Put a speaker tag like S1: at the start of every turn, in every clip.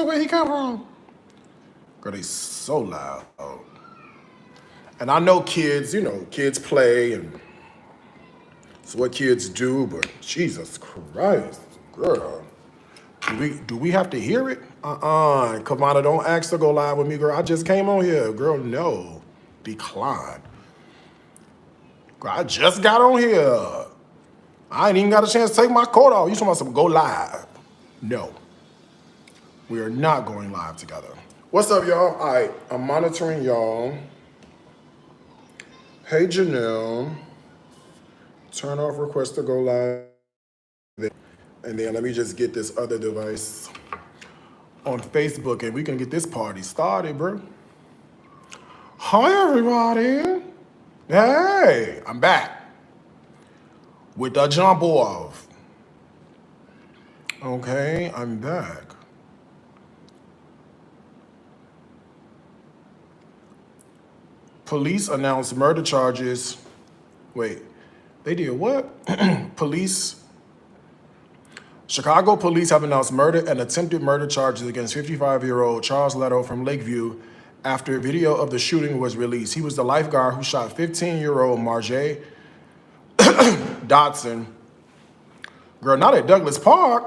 S1: where he come from? Girl, they so loud. And I know kids, kids play and it's what kids do, but Jesus Christ, girl. Do we have to hear it? Kamada, don't ask to go live with me, girl. I just came on here. Girl, no. Decline. Girl, I just got on here. I ain't even got a chance to take my coat off. You talking about some go live? No. We are not going live together. What's up, y'all? All right, I'm monitoring y'all. Hey, Janelle. Turn off request to go live. And then let me just get this other device on Facebook and we can get this party started, bro. Hi, everybody. Hey, I'm back with the jump off. Okay, I'm back. Police announced murder charges. Wait, they did what? Chicago police have announced murder and attempted murder charges against 55-year-old Charles Leto from Lakeview after video of the shooting was released. He was the lifeguard who shot 15-year-old Marjay Dodson. Girl, not at Douglas Park.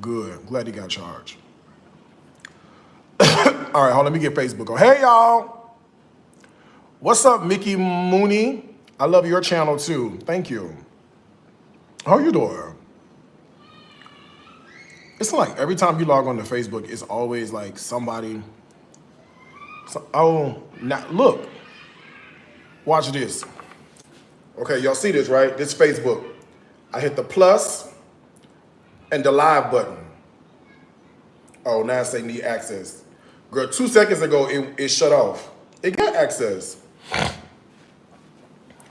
S1: Good, glad he got charged. All right, hold on, let me get Facebook on. Hey, y'all. What's up, Mickey Mooney? I love your channel, too. Thank you. How you doing? It's like every time you log on to Facebook, it's always like somebody. Now look. Watch this. Okay, y'all see this, right? This Facebook. I hit the plus and the live button. Oh, now it say need access. Girl, 2 seconds ago, it shut off. It got access.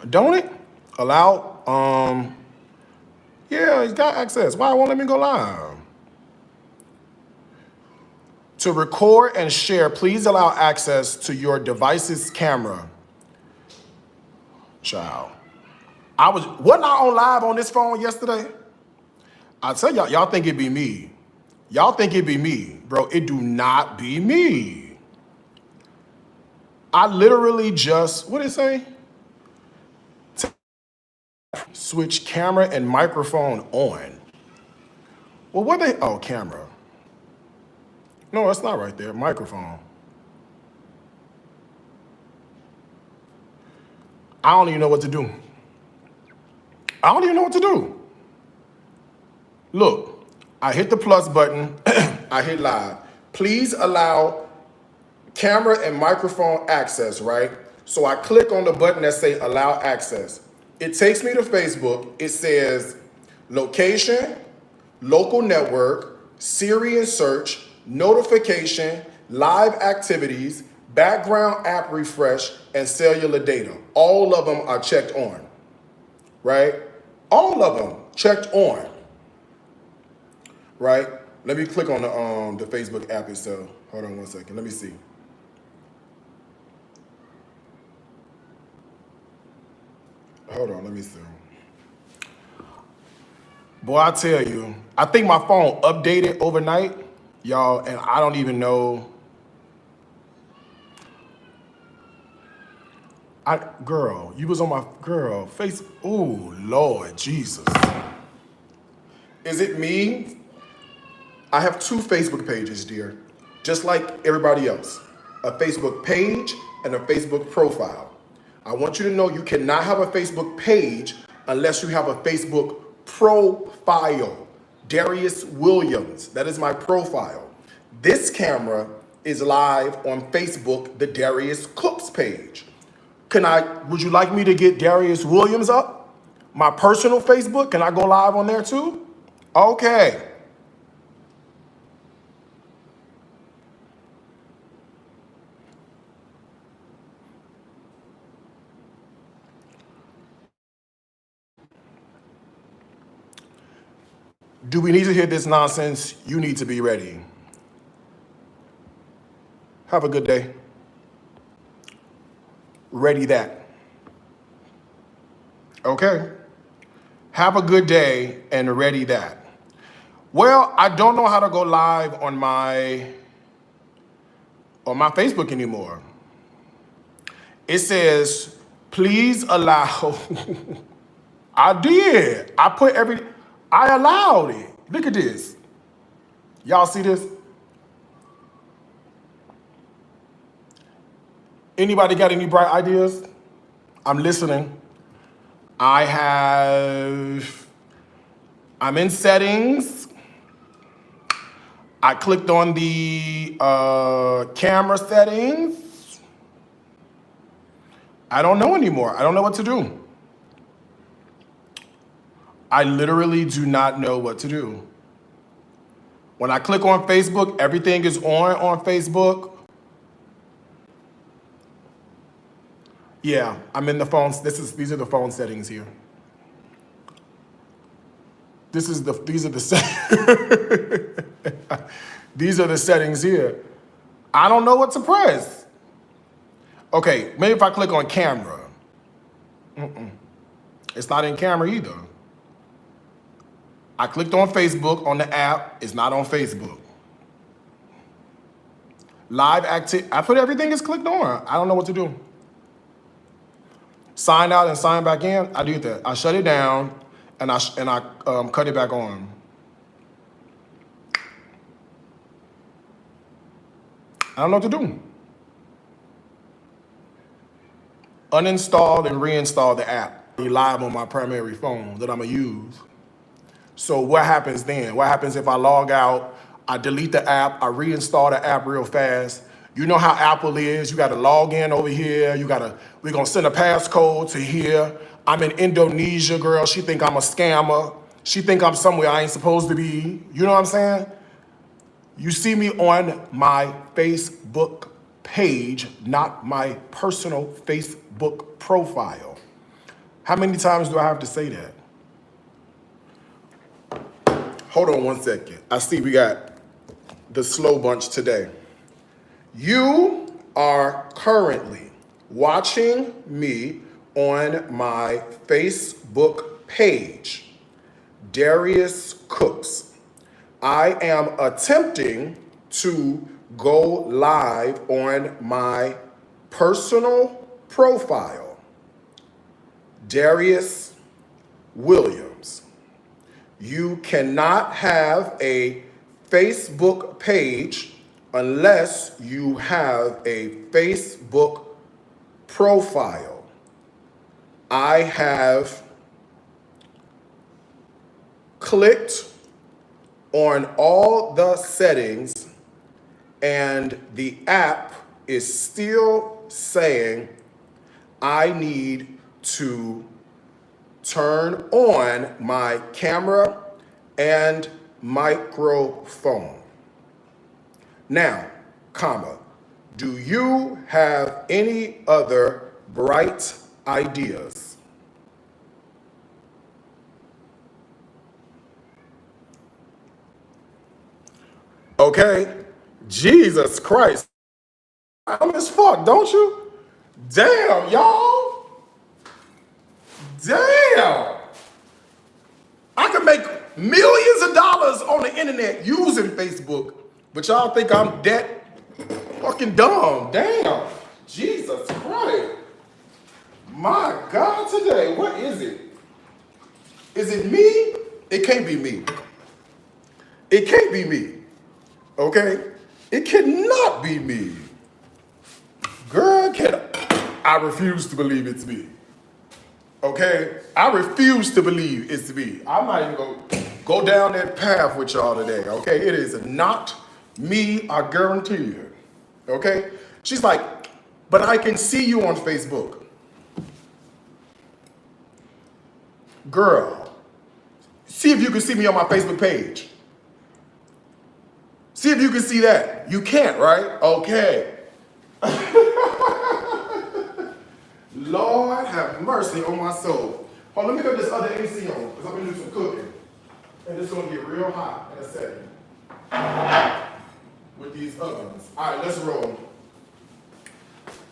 S1: Don't it? Allow, yeah, it's got access. Why won't let me go live? To record and share, please allow access to your device's camera. Child. Wasn't I on live on this phone yesterday? I tell y'all think it be me. Y'all think it be me. Bro, it do not be me. I literally just, what did it say? Switch camera and microphone on. Well, what they, oh, camera. No, it's not right there, microphone. I don't even know what to do. I don't even know what to do. Look. I hit the plus button, I hit live. Please allow camera and microphone access, right? So I click on the button that say allow access. It takes me to Facebook. It says location, local network, Siri and search, notification, live activities, background app refresh, and cellular data. All of them are checked on, right? All of them checked on. Right? Let me click on the Facebook app itself. Hold on 1 second. Let me see. Hold on, let me see. Boy, I tell you, I think my phone updated overnight, y'all, and I don't even know. Girl, you was on my face. Oh, Lord Jesus. Is it me? I have 2 Facebook pages, dear, just like everybody else. A Facebook page and a Facebook profile. I want you to know you cannot have a Facebook page unless you have a Facebook profile. Darius Williams, that is my profile. This camera is live on Facebook, the Darius Cooks page. Would you like me to get Darius Williams up? My personal Facebook, can I go live on there too? Okay. Do we need to hear this nonsense? You need to be ready. Have a good day. Ready that. Okay? Have a good day and ready that. Well, I don't know how to go live on my Facebook anymore. It says, please allow. I did. I allowed it. Look at this. Y'all see this? Anybody got any bright ideas? I'm listening. I'm in settings. I clicked on the camera settings. I don't know anymore. I don't know what to do. I literally do not know what to do. When I click on Facebook, everything is on Facebook. Yeah, I'm in the phones. These are the phone settings here. These are the these are the settings here. I don't know what to press. Okay, maybe if I click on camera. It's not in camera either. I clicked on Facebook on the app. It's not on Facebook. Live active. I put everything is clicked on. I don't know what to do. Sign out and sign back in. I do that. I shut it down and I cut it back on. I don't know what to do. Uninstall and reinstall the app. Be live on my primary phone that I'm gonna use. So what happens then? What happens if I log out, I delete the app, I reinstall the app real fast? You know how Apple is. You gotta log in over here. We're gonna send a passcode to here. I'm in Indonesia, girl. She think I'm a scammer. She think I'm somewhere I ain't supposed to be. You know what I'm saying? You see me on my Facebook page, not my personal Facebook profile. How many times do I have to say that? Hold on one second. I see we got the slow bunch today. You are currently watching me on my Facebook page, Darius Cooks. I am attempting to go live on my personal profile, Darius Williams. You cannot have a Facebook page unless you have a Facebook profile. I have clicked on all the settings and the app is still saying I need to turn on my camera and microphone. Now, do you have any other bright ideas? Okay, Jesus Christ. I'm as fuck, don't you? Damn, y'all. Damn. I can make millions of dollars on the internet using Facebook, but y'all think I'm that fucking dumb. Damn. Jesus Christ. My God, today, what is it? Is it me? It can't be me. It can't be me. Okay? It cannot be me. Girl, I refuse to believe it's me. Okay? I refuse to believe it's me. I'm not even going to go down that path with y'all today. Okay? It is not me, I guarantee you. Okay? She's like, but I can see you on Facebook. Girl, see if you can see me on my Facebook page. See if you can see that. You can't, right? Okay. Lord have mercy on my soul. Hold on, let me put this other AC on, because I'm going to do some cooking. And it's going to get real hot in a second. With these ovens. All right, let's roll.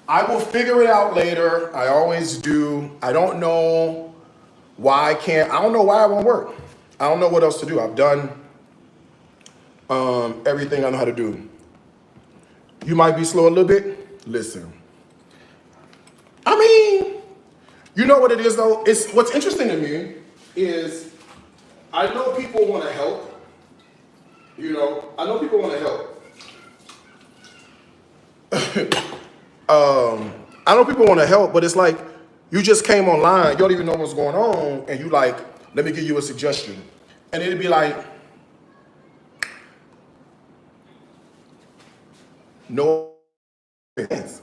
S1: I will figure it out later. I always do. I don't know why I don't know why it won't work. I don't know what else to do. I've done everything I know how to do. You might be slow a little bit. Listen. I mean, you know what it is though? It's what's interesting to me is I know people want to help. I know people want to help. I know people want to help, but it's like you just came online, you don't even know what's going on, and you like, let me give you a suggestion. And it'd be like, no offense,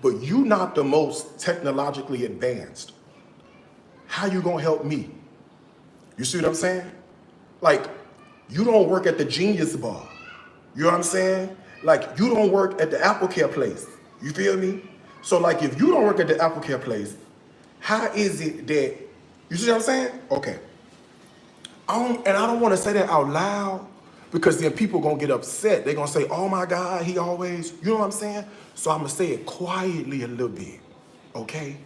S1: but you not the most technologically advanced. How you gonna help me? You see what I'm saying? Like, you don't work at the Genius Bar. You know what I'm saying? Like, you don't work at the Apple Care place. You feel me? So, like, if you don't work at the Apple Care place, how is it that, you see what I'm saying? Okay. I don't want to say that out loud because then people gonna get upset. They're gonna say, oh my God, he always, you know what I'm saying? So I'm gonna say it quietly a little bit, okay?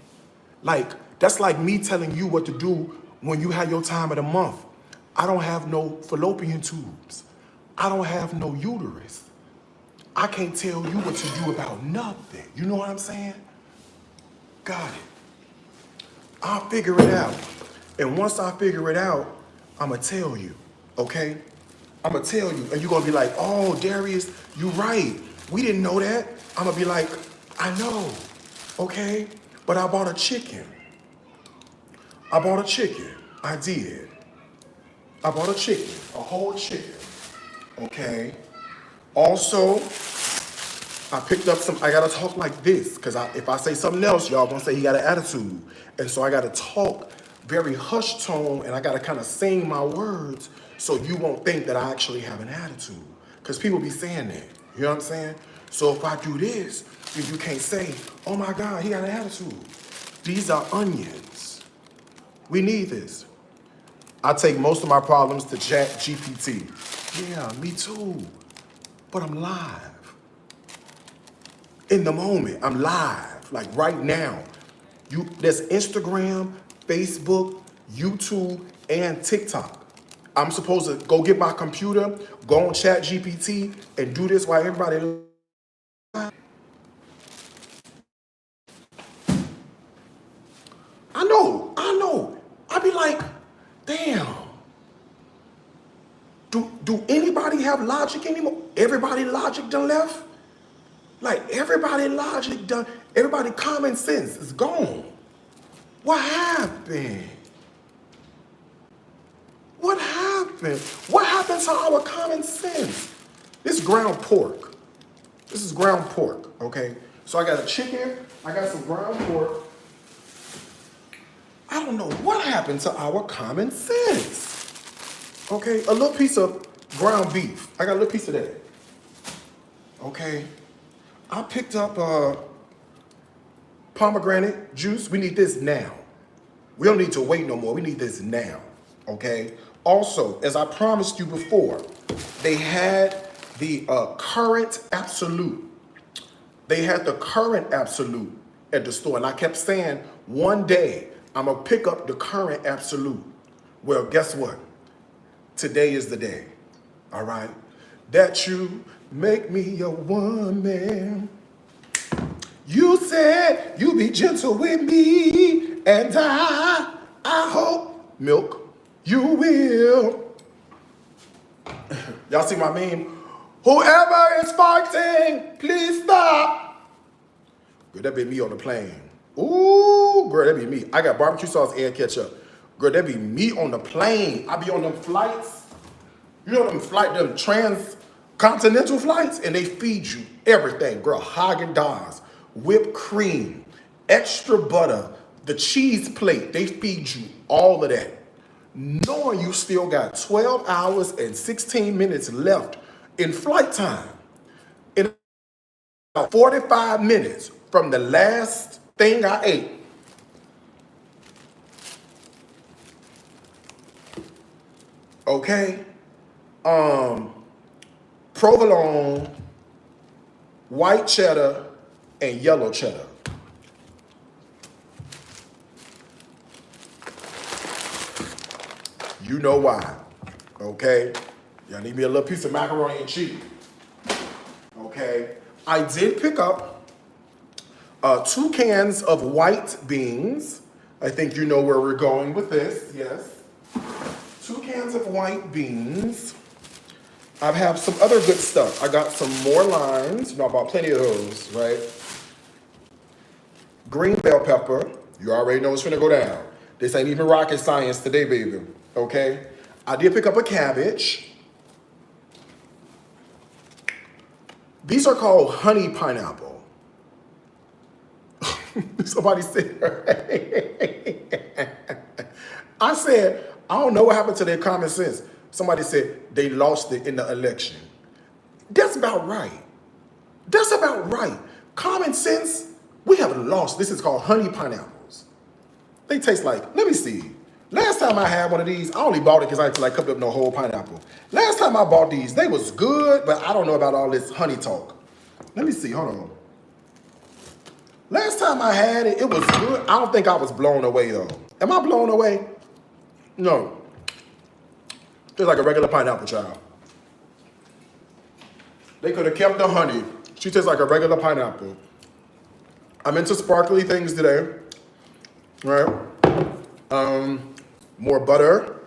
S1: Like, that's like me telling you what to do when you have your time of the month. I don't have no fallopian tubes. I don't have no uterus. I can't tell you what to do about nothing. You know what I'm saying? Got it. I'll figure it out. And once I figure it out, I'ma tell you, okay? I'ma tell you, and you're gonna be like, oh, Darius, you right. We didn't know that. I'ma be like, I know, okay? But I bought a chicken. I bought a chicken. I did. I bought a chicken, a whole chicken, okay? Also, I picked up some, I gotta talk like this, because if I say something else, y'all gonna say he got an attitude. And so I gotta talk very hushed tone, and I gotta kind of sing my words so you won't think that I actually have an attitude. Because people be saying that, you know what I'm saying? So if I do this, then you can't say, oh my God, he got an attitude. These are onions. We need this. I take most of my problems to Chat GPT. Yeah, me too. But I'm live. In the moment, I'm live, like right now. There's Instagram, Facebook, YouTube, and TikTok. I'm supposed to go get my computer, go on Chat GPT, and do this while everybody live. I know. I be like, damn. Do anybody have logic anymore? Everybody logic done left? Like everybody logic done, everybody common sense is gone. What happened? What happened? What happened to our common sense? This is ground pork. This is ground pork, okay? So I got a chicken, I got some ground pork. I don't know what happened to our common sense. Okay, a little piece of ground beef. I got a little piece of that. Okay. I picked up pomegranate juice. We need this now. We don't need to wait no more. We need this now, okay? Also, as I promised you before, they had the current absolute. They had the current absolute at the store. And I kept saying, one day, I'm going to pick up the current absolute. Well, guess what? Today is the day, all right? That you make me your woman. You said you be gentle with me, and I hope, milk, you will. Y'all see my meme? Whoever is fighting, please stop. Girl, that be me on the plane. Ooh, girl, that be me. I got barbecue sauce and ketchup. Girl, that be me on the plane. I be on them flights. You know them transcontinental flights, and they feed you everything, girl. Haagen-Dazs, whipped cream, extra butter, the cheese plate. They feed you all of that, knowing you still got 12 hours and 16 minutes left in flight time. In about 45 minutes from the last thing I ate. Okay? Provolone, white cheddar, and yellow cheddar. You know why, okay? Yeah, I need me a little piece of macaroni and cheese. Okay. I did pick up 2 cans of white beans. I think you know where we're going with this, yes. 2 cans of white beans. I have some other good stuff. I got some more limes. You know, I bought plenty of those, right? Green bell pepper. You already know it's gonna go down. This ain't even rocket science today, baby, okay? I did pick up a cabbage. These are called honey pineapple. Somebody said, I said, I don't know what happened to their common sense. Somebody said they lost it in the election. That's about right. That's about right. Common sense, we have lost. This is called honey pineapples. They taste like, let me see. Last time I had one of these, I only bought it because I had to like cut up no whole pineapple. Last time I bought these, they was good, but I don't know about all this honey talk. Let me see, hold on. Last time I had it, it was good. I don't think I was blown away though. Am I blown away? No. It's like a regular pineapple, child. They could have kept the honey. She tastes like a regular pineapple. I'm into sparkly things today, right? More butter.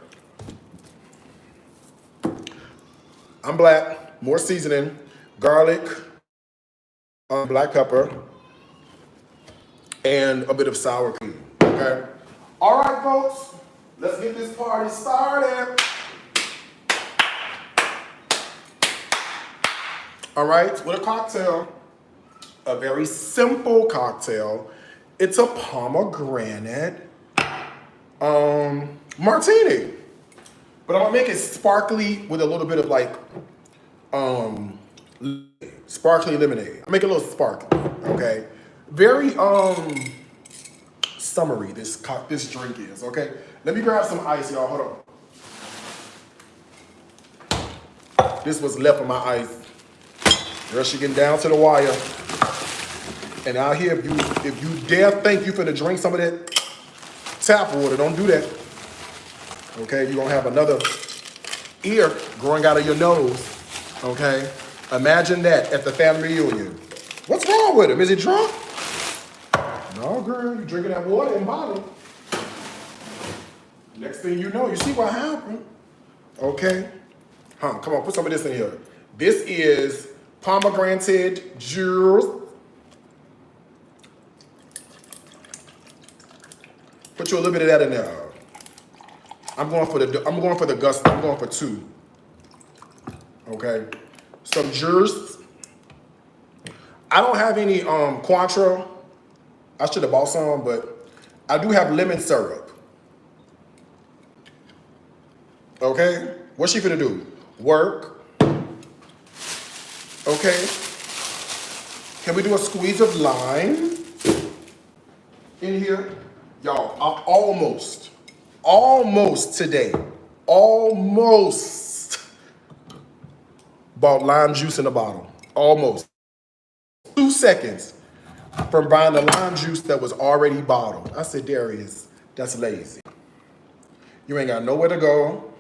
S1: I'm black, more seasoning, garlic, black pepper, and a bit of sour cream, okay? All right, folks, let's get this party started. All right, with a cocktail, a very simple cocktail. It's a pomegranate martini. But I'm gonna make it sparkly with a little bit of like sparkly lemonade. I make it a little sparkly, okay? Very summery this drink is, okay? Let me grab some ice, y'all, hold on. This was left of my ice. Girl, she getting down to the wire. And out here, if you dare think you finna drink some of that tap water, don't do that. Okay, you're gonna have another ear growing out of your nose. Okay? Imagine that at the family reunion. What's wrong with him? Is he drunk? No, girl, you drinking that water in bottle. Next thing you know, you see what happened. Okay? Come on, put some of this in here. This is pomegranate juice. Put you a little bit of that in there. I'm going for the gusto. I'm going for 2. Okay. Some juice. I don't have any Cointreau. I should have bought some, but I do have lemon syrup. Okay. What's she finna do? Work. Okay. Can we do a squeeze of lime in here? Y'all, I almost today, bought lime juice in a bottle. Almost. 2 seconds from buying the lime juice that was already bottled. I said, Darius, that's lazy. You ain't got nowhere to go.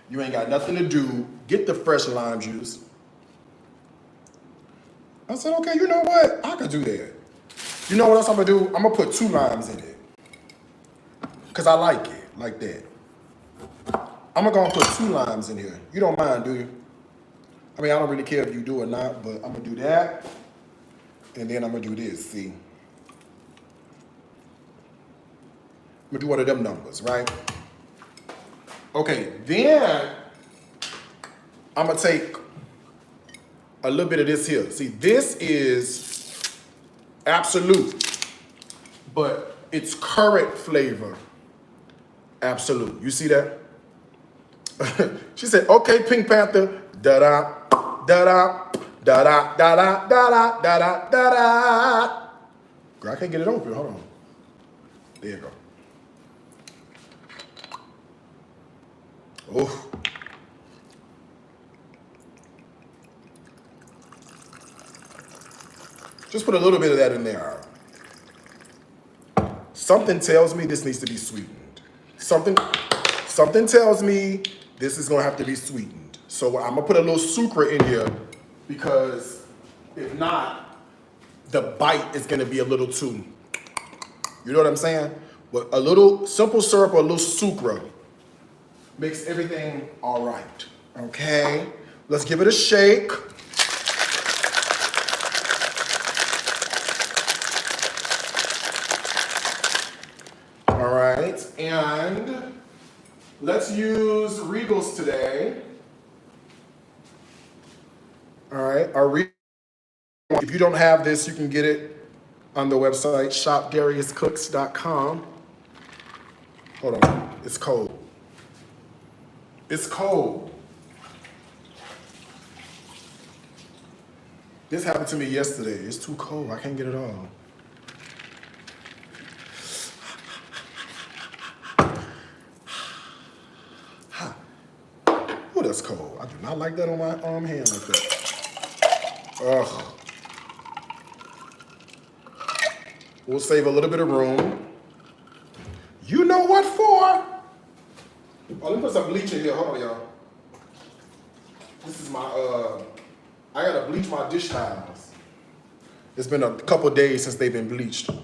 S1: You ain't got nothing to do. Get the fresh lime juice. I said, okay, you know what? I could do that. You know what else I'm gonna do? I'm gonna put 2 limes in it. Cause I like it, like that. I'm gonna go and put 2 limes in here. You don't mind, do you? I mean, I don't really care if you do or not, but I'm gonna do that. And then I'm gonna do this, see? I'm gonna do one of them numbers, right? Okay, then I'm gonna take a little bit of this here. See, this is absolute, but it's current flavor. Absolute. You see that? She said, okay, Pink Panther. Da-da, da-da, da-da, da-da, da-da, da-da, da-da. Girl, I can't get it open. Hold on. There you go. Oh. Just put a little bit of that in there. Something tells me this needs to be sweetened. Something tells me this is gonna have to be sweetened. So I'm gonna put a little sucre in here because if not, the bite is gonna be a little too, you know what I'm saying? But a little simple syrup or a little sucre makes everything all right, okay? Let's give it a shake. All right, and let's use Regals today. All right, our Regals, if you don't have this, you can get it on the website, shopdariuscooks.com. Hold on, it's cold. It's cold. This happened to me yesterday. It's too cold, I can't get it all. Oh, that's cold. I do not like that on my hand like that. Ugh. We'll save a little bit of room. You know what for? Oh, let me put some bleach in here. Hold on, y'all. This is my, I gotta bleach my dish towels. It's been a couple days since they've been bleached. And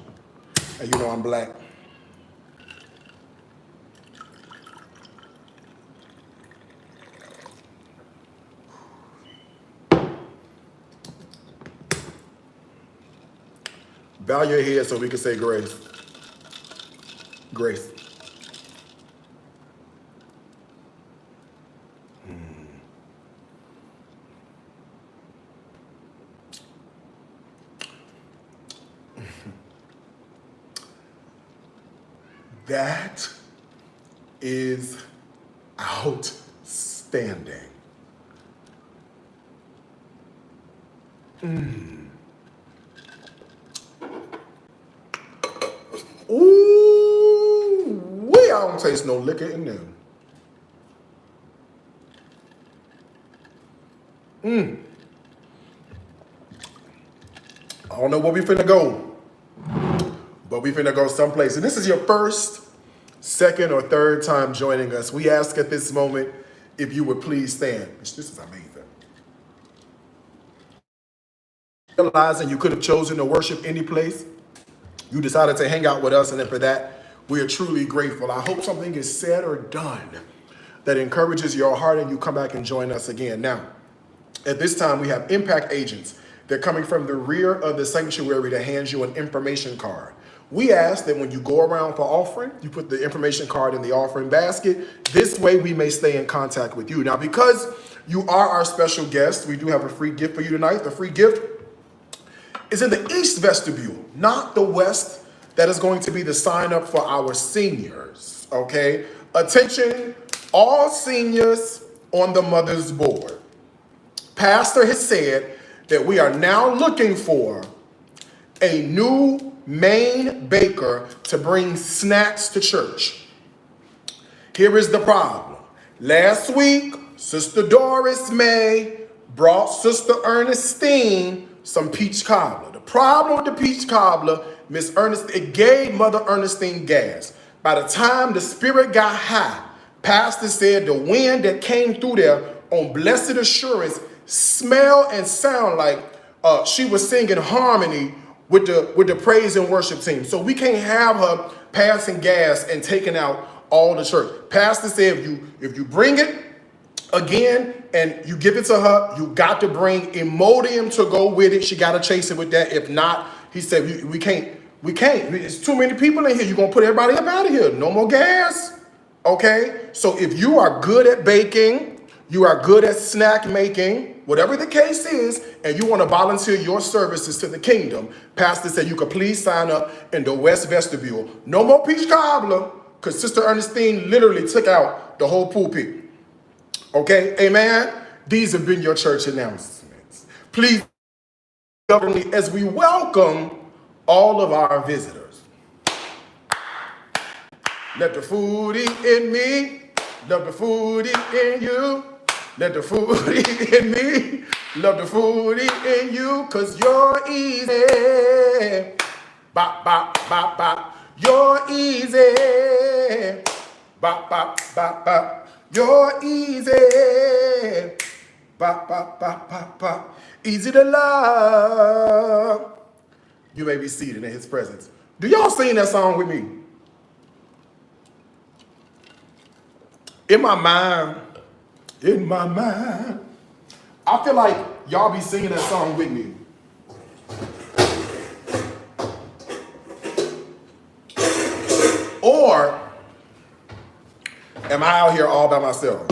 S1: you know I'm black. Bow your head so we can say grace. Grace. That is outstanding. Ooh, I don't taste no liquor in there. I don't know where we finna go, but we finna go someplace. And this is your first, second, or third time joining us. We ask at this moment if you would please stand. This is amazing. Realizing you could have chosen to worship any place, you decided to hang out with us, and then for that, we are truly grateful. I hope something is said or done that encourages your heart and you come back and join us again. Now, at this time, we have impact agents. They're coming from the rear of the sanctuary to hand you an information card. We ask that when you go around for offering, you put the information card in the offering basket. This way we may stay in contact with you. Now, because you are our special guest, we do have a free gift for you tonight. The free gift is in the east vestibule, not the west. That is going to be the sign up for our seniors, okay? Attention, all seniors on the mother's board. Pastor has said that we are now looking for a new main baker to bring snacks to church. Here is the problem. Last week, Sister Doris May brought Sister Ernestine some peach cobbler. The problem with the peach cobbler, Miss Ernestine, it gave Mother Ernestine gas. By the time the spirit got high, Pastor said the wind that came through there on Blessed Assurance smell and sound like she was singing harmony with the praise and worship team. So we can't have her passing gas and taking out all the church. Pastor said if you bring it again and you give it to her, you got to bring Imodium to go with it. She got to chase it with that. If not, he said we can't. It's too many people in here. You're going to put everybody up out of here. No more gas. Okay? So if you are good at baking, you are good at snack making, whatever the case is, and you want to volunteer your services to the kingdom, Pastor said you could please sign up in the West Vestibule. No more peach cobbler, because Sister Ernestine literally took out the whole pulpit. Okay? Amen? These have been your church announcements. Please govern me as we welcome all of our visitors. Let the foodie in me, love the foodie in you. Let the foodie in me, love the foodie in you, cause you're easy. Bop, bop, bop, bop. You're easy. Bop, bop, bop, bop. You're easy. Ba, ba, ba, ba, ba. Easy to love. You may be seated in his presence. Do y'all sing that song with me? In my mind, I feel like y'all be singing that song with me. Or am I out here all by myself?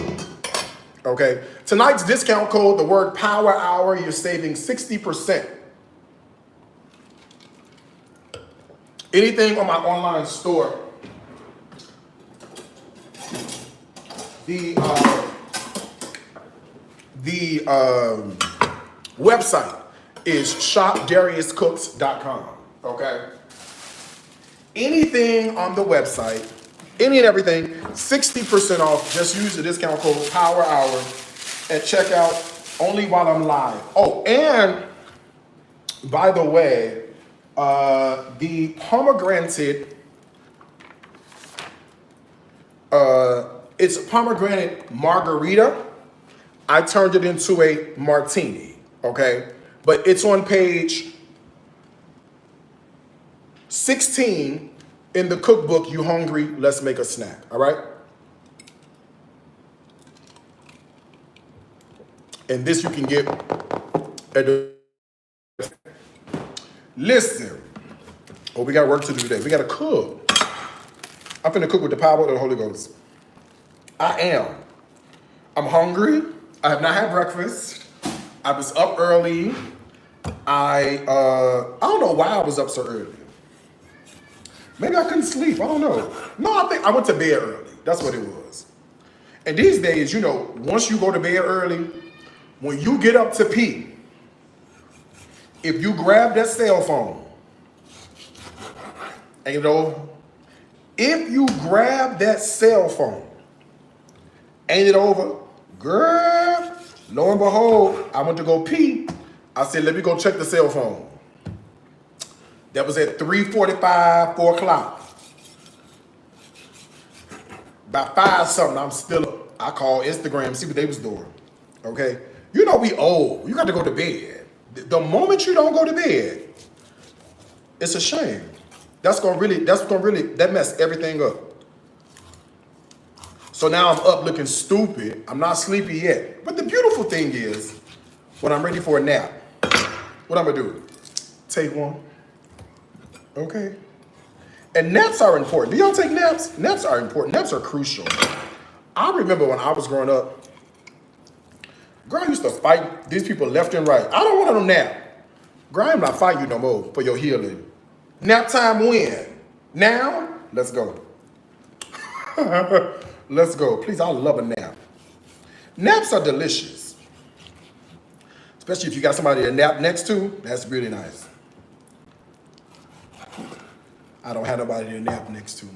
S1: Okay. Tonight's discount code, the word Power Hour, you're saving 60%. Anything on my online store, the website is shopdariuscooks.com. Okay. Anything on the website, any and everything, 60% off. Just use the discount code Power Hour at checkout only while I'm live. Oh, and by the way, the pomegranate, it's pomegranate margarita. I turned it into a martini, okay? But it's on page 16 in the cookbook, You Hungry, Let's Make a Snack, all right? And this you can get at the... Listen, we got work to do today. We got to cook. I'm finna cook with the power of the Holy Ghost. I'm hungry. I have not had breakfast. I was up early. I don't know why I was up so early. Maybe I couldn't sleep. I don't know. No, I think I went to bed early. That's what it was. And these days, you know, once you go to bed early, when you get up to pee, if you grab that cell phone, and you know, if you grab that cell phone, ain't it over? Girl, lo and behold, I went to go pee. I said, let me go check the cell phone. That was at 3:45, 4 o'clock. By 5 something, I'm still up. I called Instagram, see what they was doing. Okay? You know we old. You got to go to bed. The moment you don't go to bed, it's a shame. That messed everything up. So now I'm up looking stupid. I'm not sleepy yet. But the beautiful thing is, when I'm ready for a nap, what I'm gonna do? Take one. Okay. And naps are important. Do y'all take naps? Naps are important. Naps are crucial. I remember when I was growing up, girl, I used to fight these people left and right. I don't want no nap. Girl, I'm not fighting you no more for your healing. Nap time when? Now? Let's go. Let's go. Please, I love a nap. Naps are delicious. Especially if you got somebody to nap next to, that's really nice. I don't have nobody to nap next to.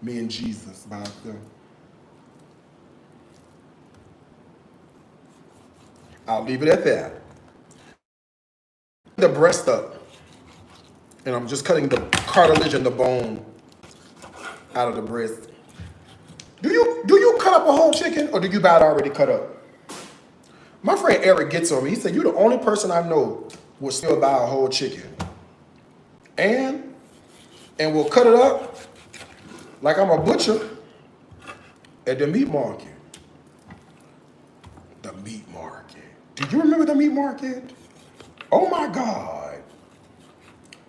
S1: Me and Jesus by ourselves. I'll leave it at that. The breast up. And I'm just cutting the cartilage and the bone out of the breast. Do you cut up a whole chicken or do you buy it already cut up? My friend Eric gets on me. He said, you're the only person I know will still buy a whole chicken. And we'll cut it up like I'm a butcher at the meat market. The meat market. Do you remember the meat market? Oh my God.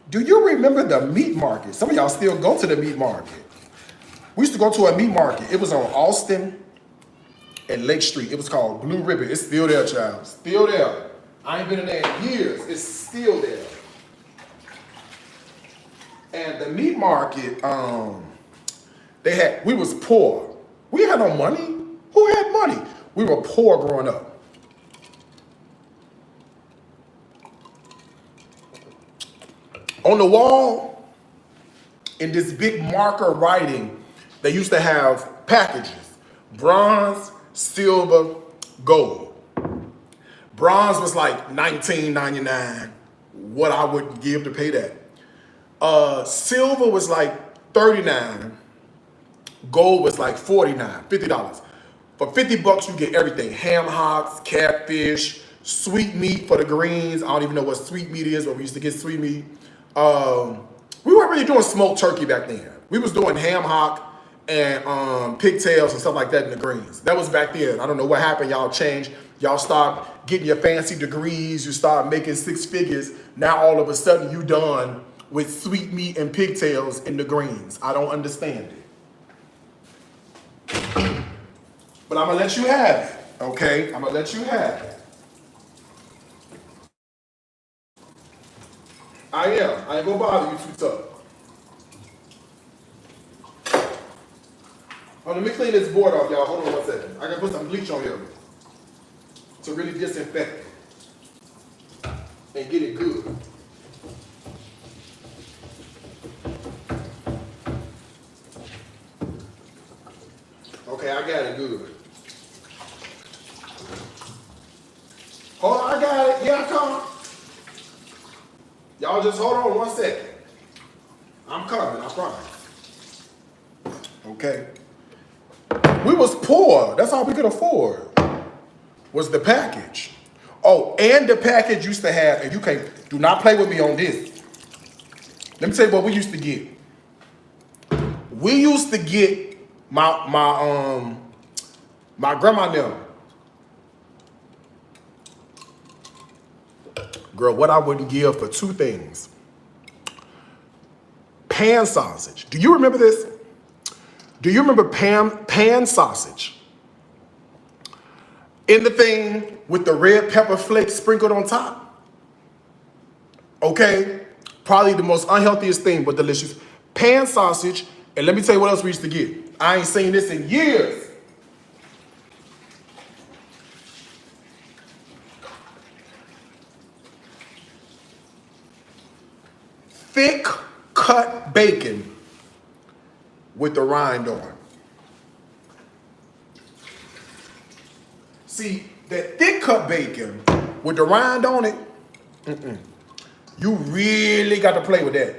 S1: Do you remember the meat market? Some of y'all still go to the meat market. We used to go to a meat market. It was on Austin and Lake Street. It was called Blue Ribbon. It's still there, child. Still there. I ain't been in there in years. It's still there. And the meat market, we was poor. We had no money. Who had money? We were poor growing up. On the wall, in this big marker writing, they used to have packages. Bronze, silver, gold. Bronze was like $19.99, what I would give to pay that. Silver was like $39. Gold was like $49, $50. For 50 bucks, you get everything. Ham hocks, catfish, sweet meat for the greens. I don't even know what sweet meat is, but we used to get sweet meat. We weren't really doing smoked turkey back then. We was doing ham hock and pigtails and stuff like that in the greens. That was back then. I don't know what happened. Y'all changed. Y'all start getting your fancy degrees. You start making 6 figures. Now all of a sudden you done with sweet meat and pigtails in the greens. I don't understand it. But I'm gonna let you have it, okay? I'm gonna let you have it. I am. I ain't gonna bother you too tough. Oh, let me clean this board off, y'all. Hold on 1 second. I gotta put some bleach on here to really disinfect it and get it good. Okay, I got it good. Hold on, I got it. Yeah, I come. Y'all just hold on 1 second. I'm coming, I promise. Okay. We was poor. That's all we could afford. Was the package. Oh, and the package used to have, and you can't, do not play with me on this. Let me tell you what we used to get. We used to get my grandma now. Girl, what I wouldn't give for 2 things. Pan sausage. Do you remember this? Do you remember pan sausage? In the thing with the red pepper flakes sprinkled on top? Okay? Probably the most unhealthiest thing, but delicious. Pan sausage, and let me tell you what else we used to get. I ain't seen this in years. Thick cut bacon with the rind on. See, that thick cut bacon with the rind on it, you really got to play with that.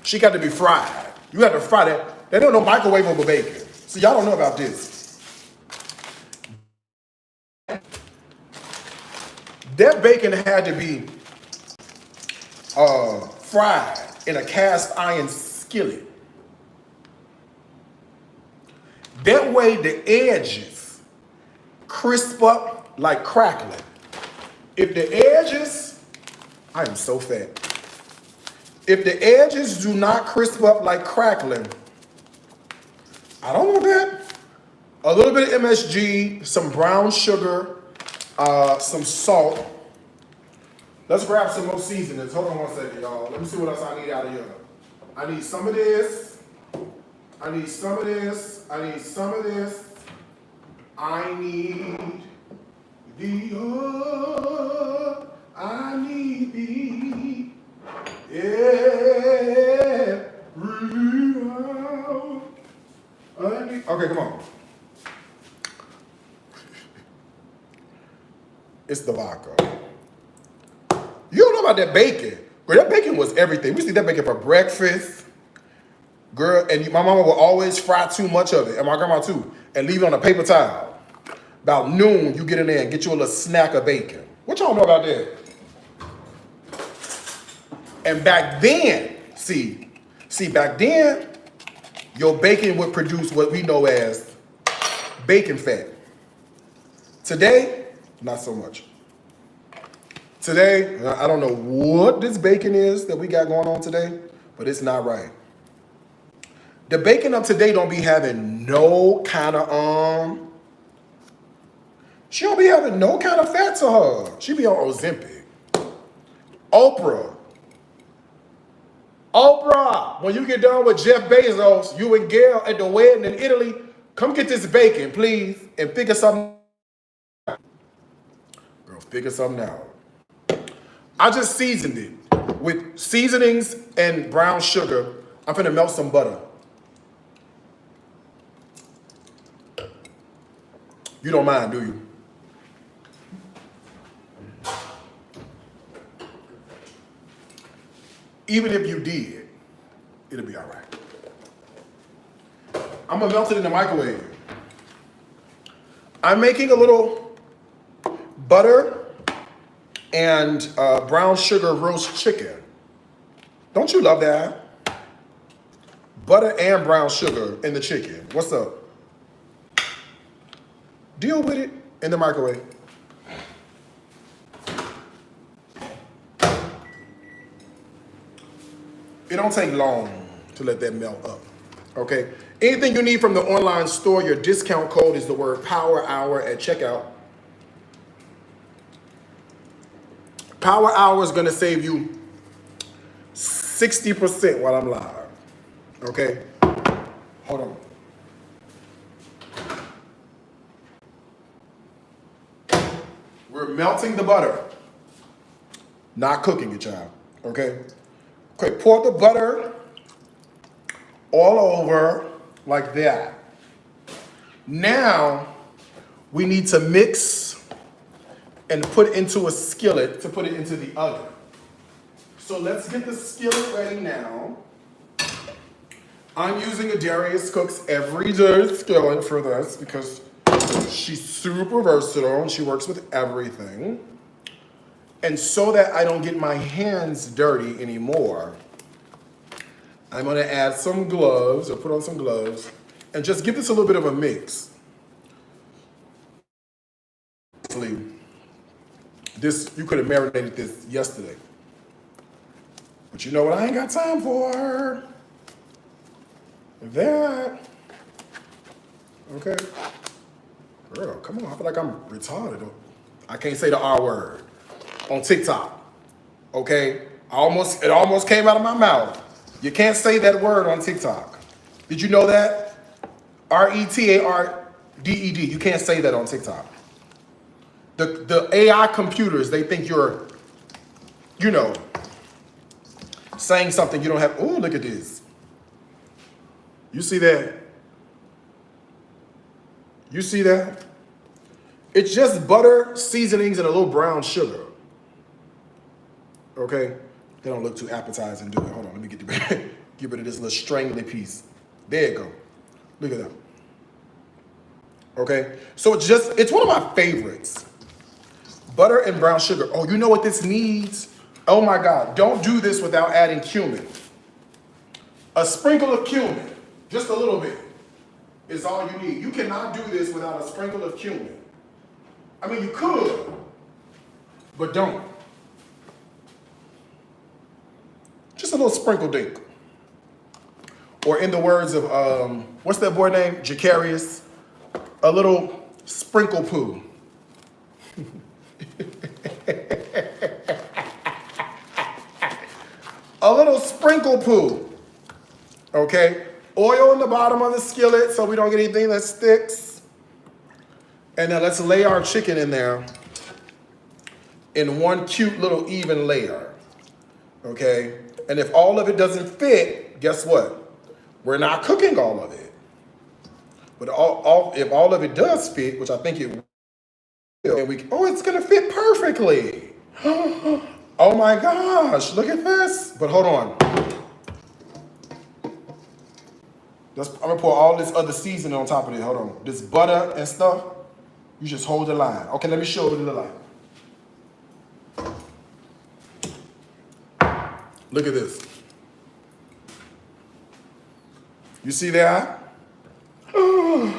S1: She got to be fried. You got to fry that. They don't know microwavable bacon. So y'all don't know about this. That bacon had to be fried in a cast iron skillet. That way the edges crisp up like crackling. If the edges, I am so fat. If the edges do not crisp up like crackling, I don't know that. A little bit of MSG, some brown sugar, some salt. Let's grab some more seasonings. Hold on 1 second, y'all. Let me see what else I need out of here. I need some of this. I need some of this. I need some of this. I need the I need the okay, come on. It's the vodka. You don't know about that bacon. Girl, that bacon was everything. We used to eat that bacon for breakfast. Girl, and my mama would always fry too much of it, and my grandma too, and leave it on a paper towel. About noon, you get in there and get you a little snack of bacon. What y'all know about that? And back then, see, back then, your bacon would produce what we know as bacon fat. Today, not so much. Today, I don't know what this bacon is that we got going on today, but it's not right. The bacon of today don't be having no kind of, she don't be having no kind of fat to her. She be on Ozempic. Oprah, when you get done with Jeff Bezos, you and Gail at the wedding in Italy, come get this bacon, please, and figure something out. Girl, figure something out. I just seasoned it with seasonings and brown sugar. I'm finna melt some butter. You don't mind, do you? Even if you did, it'll be all right. I'm gonna melt it in the microwave. I'm making a little butter and brown sugar roast chicken. Don't you love that? Butter and brown sugar in the chicken. What's up? Deal with it in the microwave. It don't take long to let that melt up, okay? Anything you need from the online store, your discount code is the word Power Hour at checkout. Power Hour is gonna save you 60% while I'm live, okay? Hold on. We're melting the butter, not cooking it, child, okay? Okay, pour the butter all over like that. Now, we need to mix and put into a skillet to put it into the oven. So let's get the skillet ready now. I'm using a Darius Cooks everyday skillet for this because she's super versatile and she works with everything. And so that I don't get my hands dirty anymore, I'm gonna add some gloves, or put on some gloves, and just give this a little bit of a mix. This, you could have marinated this yesterday. But you know what I ain't got time for? That. Okay. Girl, come on, I feel like I'm retarded. I can't say the R word on TikTok, okay? It almost came out of my mouth. You can't say that word on TikTok. Did you know that? R-E-T-A-R-D-E-D. You can't say that on TikTok. The AI computers, they think you're, you know, saying something you don't have. Oh, look at this. You see that? You see that? It's just butter, seasonings, and a little brown sugar. Okay? They don't look too appetizing, do it. Hold on, let me get rid of this little strangly piece. There you go. Look at that. Okay? So it's one of my favorites. Butter and brown sugar. Oh, you know what this needs? Oh my God, don't do this without adding cumin. A sprinkle of cumin, just a little bit, is all you need. You cannot do this without a sprinkle of cumin. I mean, you could, but don't. Just a little sprinkle dink. Or in the words of, what's that boy name? Jacarius. A little sprinkle poo. A little sprinkle poo. Okay? Oil in the bottom of the skillet so we don't get anything that sticks. And then let's lay our chicken in there in one cute little even layer. Okay? And if all of it doesn't fit, guess what? We're not cooking all of it. But if all of it does fit, which I think it will, and it's gonna fit perfectly. Oh my gosh, look at this. But hold on. I'm gonna pour all this other seasoning on top of it. Hold on. This butter and stuff, you just hold the line. Okay, let me show you the line. Look at this. You see that? Oh.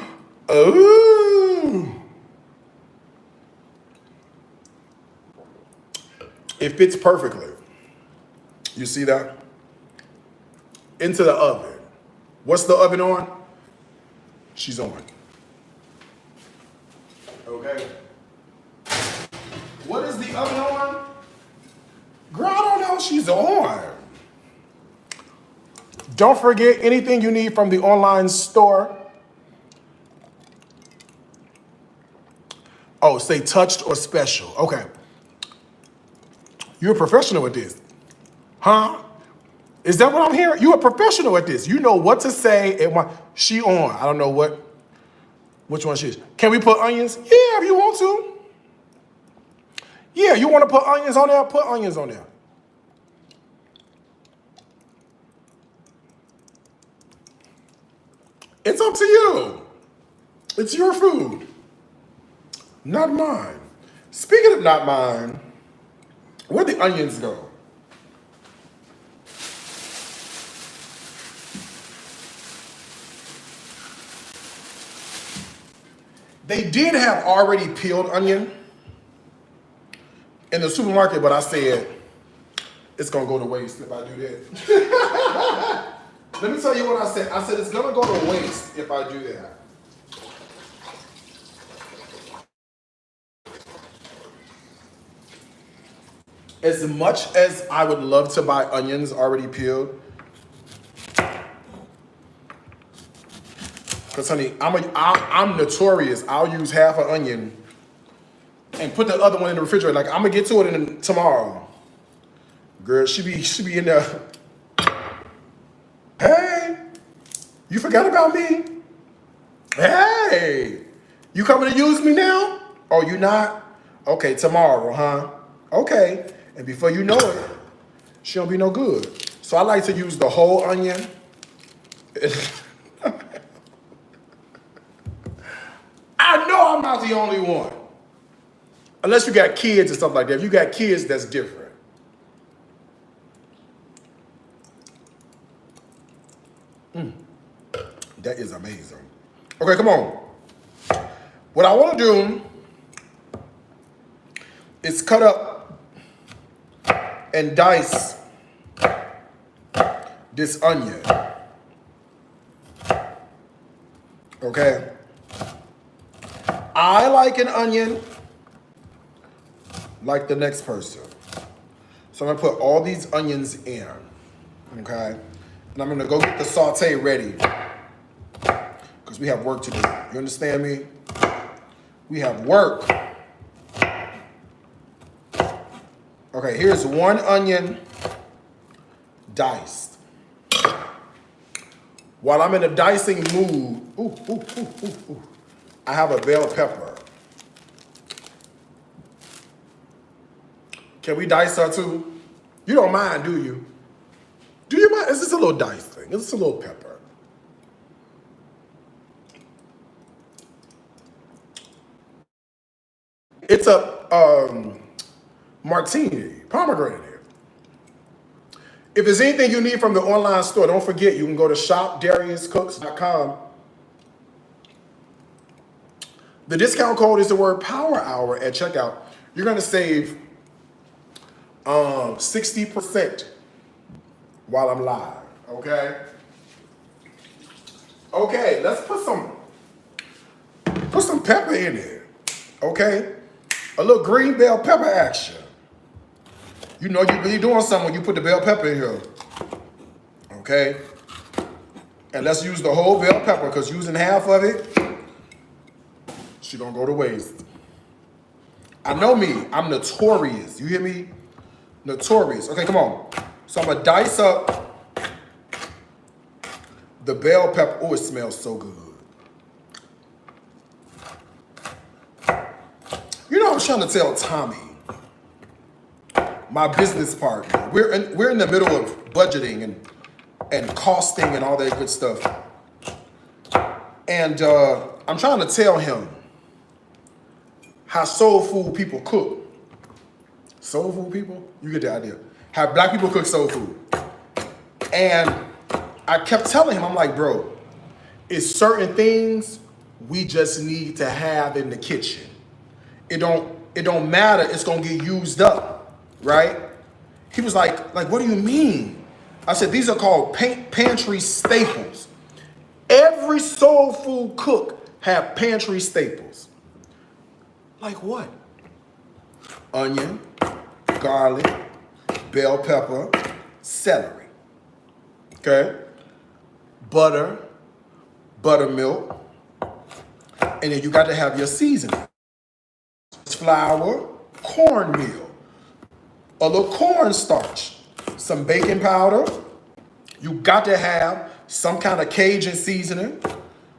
S1: It fits perfectly. You see that? Into the oven. What's the oven on? She's on. Okay. What is the oven on? Girl, I don't know. She's on. Don't forget anything you need from the online store. Oh, say touched or special. Okay. You're a professional at this. Huh? Is that what I'm hearing? You're a professional at this. You know what to say. She on. I don't know which one she is. Can we put onions? Yeah, if you want to. Yeah, you want to put onions on there? Put onions on there. It's up to you. It's your food, not mine. Speaking of not mine, where'd the onions go? They did have already peeled onion in the supermarket, but I said, it's gonna go to waste if I do that. Let me tell you what I said. I said, it's gonna go to waste if I do that. As much as I would love to buy onions already peeled, because honey, I'm notorious. I'll use half an onion and put the other one in the refrigerator. Like, I'm gonna get to it tomorrow. Girl, she be in there. Hey, you forgot about me? Hey, you coming to use me now? Oh, you not? Okay, tomorrow, huh? Okay. And before you know it, she don't be no good. So I like to use the whole onion. I know I'm not the only one. Unless you got kids and stuff like that. If you got kids, that's different. That is amazing. Okay, come on. What I want to do is cut up and dice this onion. Okay? I like an onion like the next person. So I'm gonna put all these onions in. Okay? And I'm gonna go get the saute ready. Because we have work to do. You understand me? We have work. Okay, here's one onion diced. While I'm in a dicing mood, I have a bell pepper. Can we dice her too? You don't mind, do you? Do you mind? It's just a little dice thing. It's just a little pepper. It's a martini, pomegranate. If there's anything you need from the online store, don't forget, you can go to shopdariuscooks.com. The discount code is the word Power Hour at checkout. You're going to save 60% while I'm live, okay? Okay, let's put some pepper in there, okay? A little green bell pepper action. You know you're really doing something when you put the bell pepper in here, okay? And let's use the whole bell pepper, because using half of it, she gonna go to waste. I know me, I'm notorious. You hear me? Notorious. Okay, come on. So I'm gonna dice up the bell pepper. Oh, it smells so good. You know, I was trying to tell Tommy, my business partner. We're in the middle of budgeting and costing and all that good stuff. And I'm trying to tell him how soul food people cook. Soul food people? You get the idea. How black people cook soul food. And I kept telling him, I'm like, bro, it's certain things we just need to have in the kitchen. It don't matter, it's gonna get used up, right? He was like, what do you mean? I said, these are called pantry staples. Every soul food cook have pantry staples. Like what? Onion, garlic, bell pepper, celery. Okay? Butter, buttermilk, and then you got to have your seasoning. Flour, cornmeal, a little cornstarch, some baking powder. You got to have some kind of Cajun seasoning,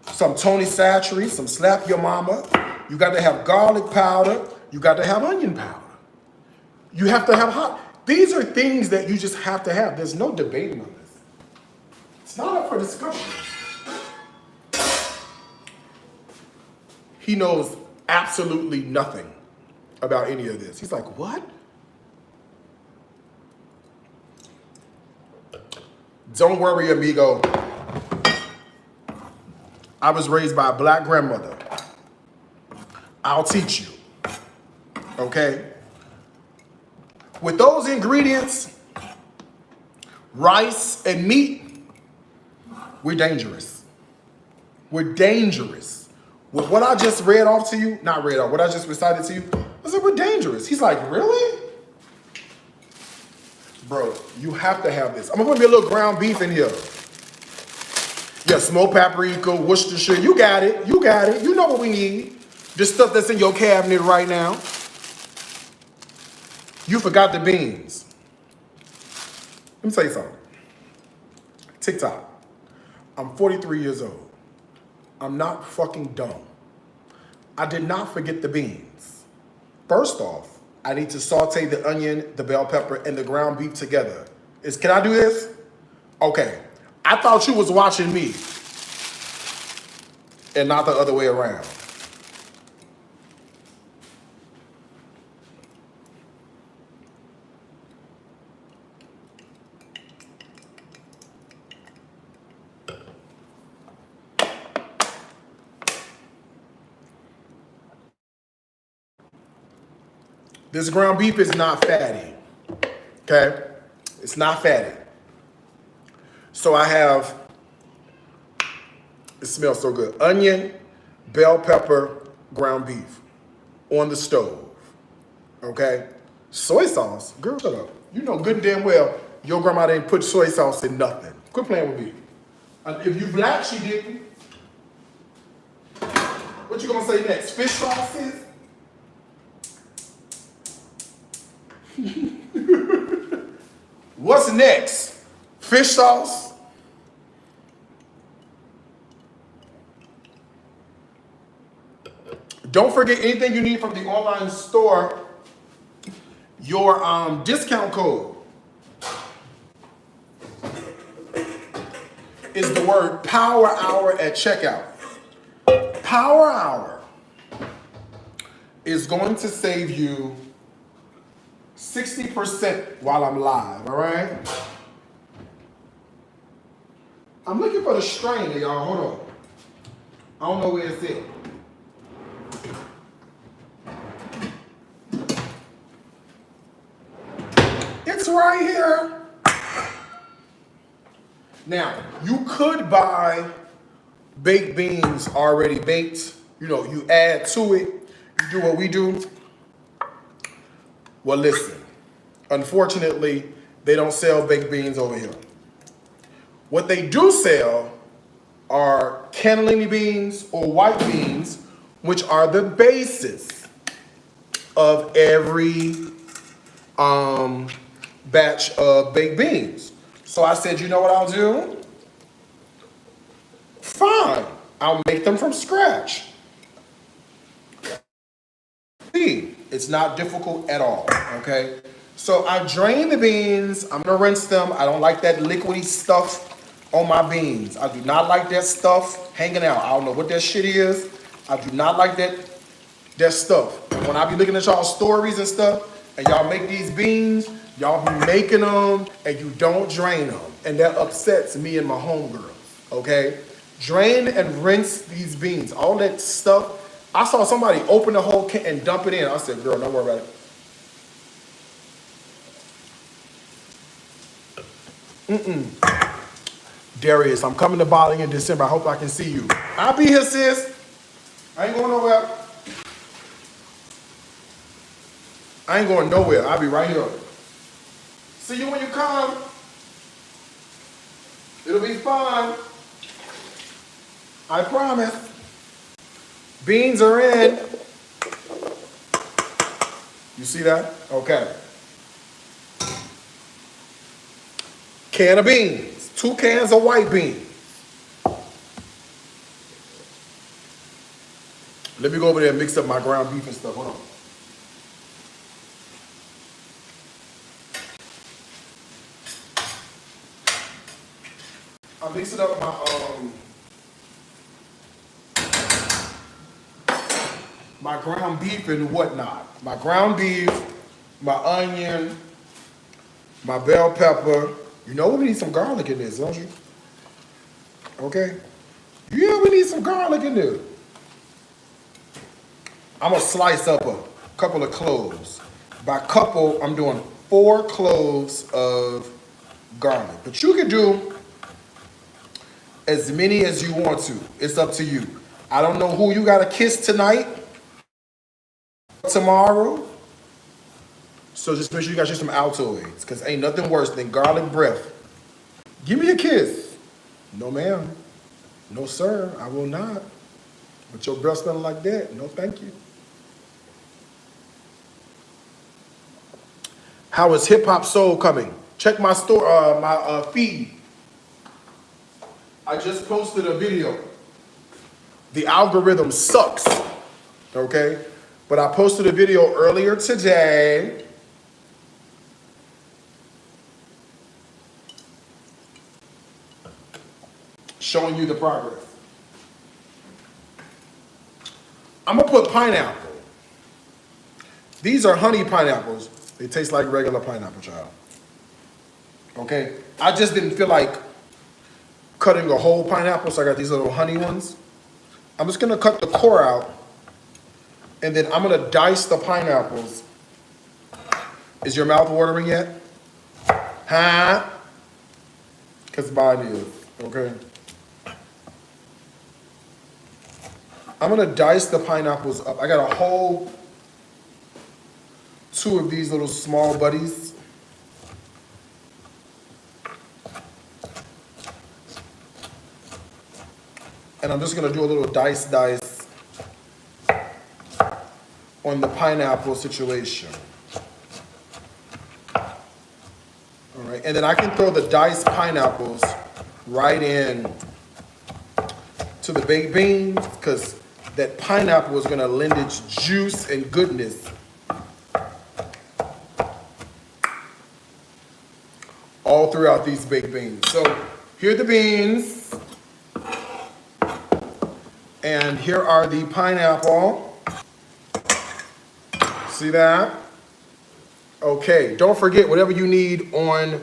S1: some Tony Satchery, some Slap Your Mama. You got to have garlic powder. You got to have onion powder. You have to have hot. These are things that you just have to have. There's no debating on this. It's not up for discussion. He knows absolutely nothing about any of this. He's like, what? Don't worry, amigo. I was raised by a black grandmother. I'll teach you, okay? With those ingredients, rice and meat, we're dangerous. We're dangerous. With what I just read off to you, not read off, what I just recited to you, I said, we're dangerous. He's like, really? Bro, you have to have this. I'm gonna put me a little ground beef in here. Yeah, smoked paprika, Worcestershire, you got it, you got it. You know what we need. This stuff that's in your cabinet right now. You forgot the beans. Let me tell you something. TikTok. I'm 43 years old. I'm not fucking dumb. I did not forget the beans. First off, I need to saute the onion, the bell pepper, and the ground beef together. Can I do this? Okay. I thought you was watching me and not the other way around. This ground beef is not fatty, okay? It's not fatty. So I have, it smells so good, onion, bell pepper, ground beef on the stove, okay? Soy sauce, girl, shut up. You know good and damn well your grandma didn't put soy sauce in nothing. Quit playing with me. If you black, she didn't. What you gonna say next? Fish sauces? What's next? Fish sauce? Don't forget anything you need from the online store, your discount code is the word Power Hour at checkout. Power Hour is going to save you 60% while I'm live, all right? I'm looking for the strainer, y'all. Hold on. I don't know where it's at. It's right here. Now, you could buy baked beans already baked. You know, you add to it. You do what we do. Well, listen. Unfortunately, they don't sell baked beans over here. What they do sell are cannellini beans or white beans, which are the basis of every batch of baked beans. So I said, you know what I'll do? Fine, I'll make them from scratch. See, it's not difficult at all, okay? So I drain the beans, I'm gonna rinse them. I don't like that liquidy stuff on my beans. I do not like that stuff hanging out. I don't know what that shit is. I do not like that stuff. When I be looking at y'all stories and stuff, and y'all make these beans, y'all be making them and you don't drain them. And that upsets me and my homegirls, okay? Drain and rinse these beans. All that stuff. I saw somebody open the whole can and dump it in. I said, girl, don't worry about it. Darius, I'm coming to Bali in December. I hope I can see you. I'll be here, sis. I ain't going nowhere. I ain't going nowhere. I'll be right here. See you when you come. It'll be fun. I promise. Beans are in. You see that? Okay. Can of beans. 2 cans of white beans. Let me go over there and mix up my ground beef and stuff. Hold on. I'm mixing up my my ground beef and whatnot. My ground beef, my onion, my bell pepper. You know we need some garlic in this, don't you? Okay? Yeah, we need some garlic in there. I'm gonna slice up a couple of cloves. By couple, I'm doing 4 cloves of garlic. But you can do as many as you want to. It's up to you. I don't know who you gotta kiss tonight, tomorrow. So just make sure you got you some Altoids, because ain't nothing worse than garlic breath. Give me a kiss. No, ma'am. No, sir, I will not. But your breath smelling like that, no thank you. How is Hip Hop Soul coming? Check my store, my feed. I just posted a video. The algorithm sucks, okay? But I posted a video earlier today. Showing you the progress. I'm gonna put pineapple. These are honey pineapples. They taste like regular pineapple, child. Okay? I just didn't feel like cutting a whole pineapple, so I got these little honey ones. I'm just gonna cut the core out, and then I'm gonna dice the pineapples. Is your mouth watering yet? Huh? Because mine is, okay? I'm gonna dice the pineapples up. I got a whole 2 of these little small buddies. And I'm just gonna do a little dice on the pineapple situation. All right, and then I can throw the diced pineapples right in to the baked beans, because that pineapple is gonna lend its juice and goodness all throughout these baked beans. So here are the beans, and here are the pineapple. See that? Okay, don't forget, whatever you need on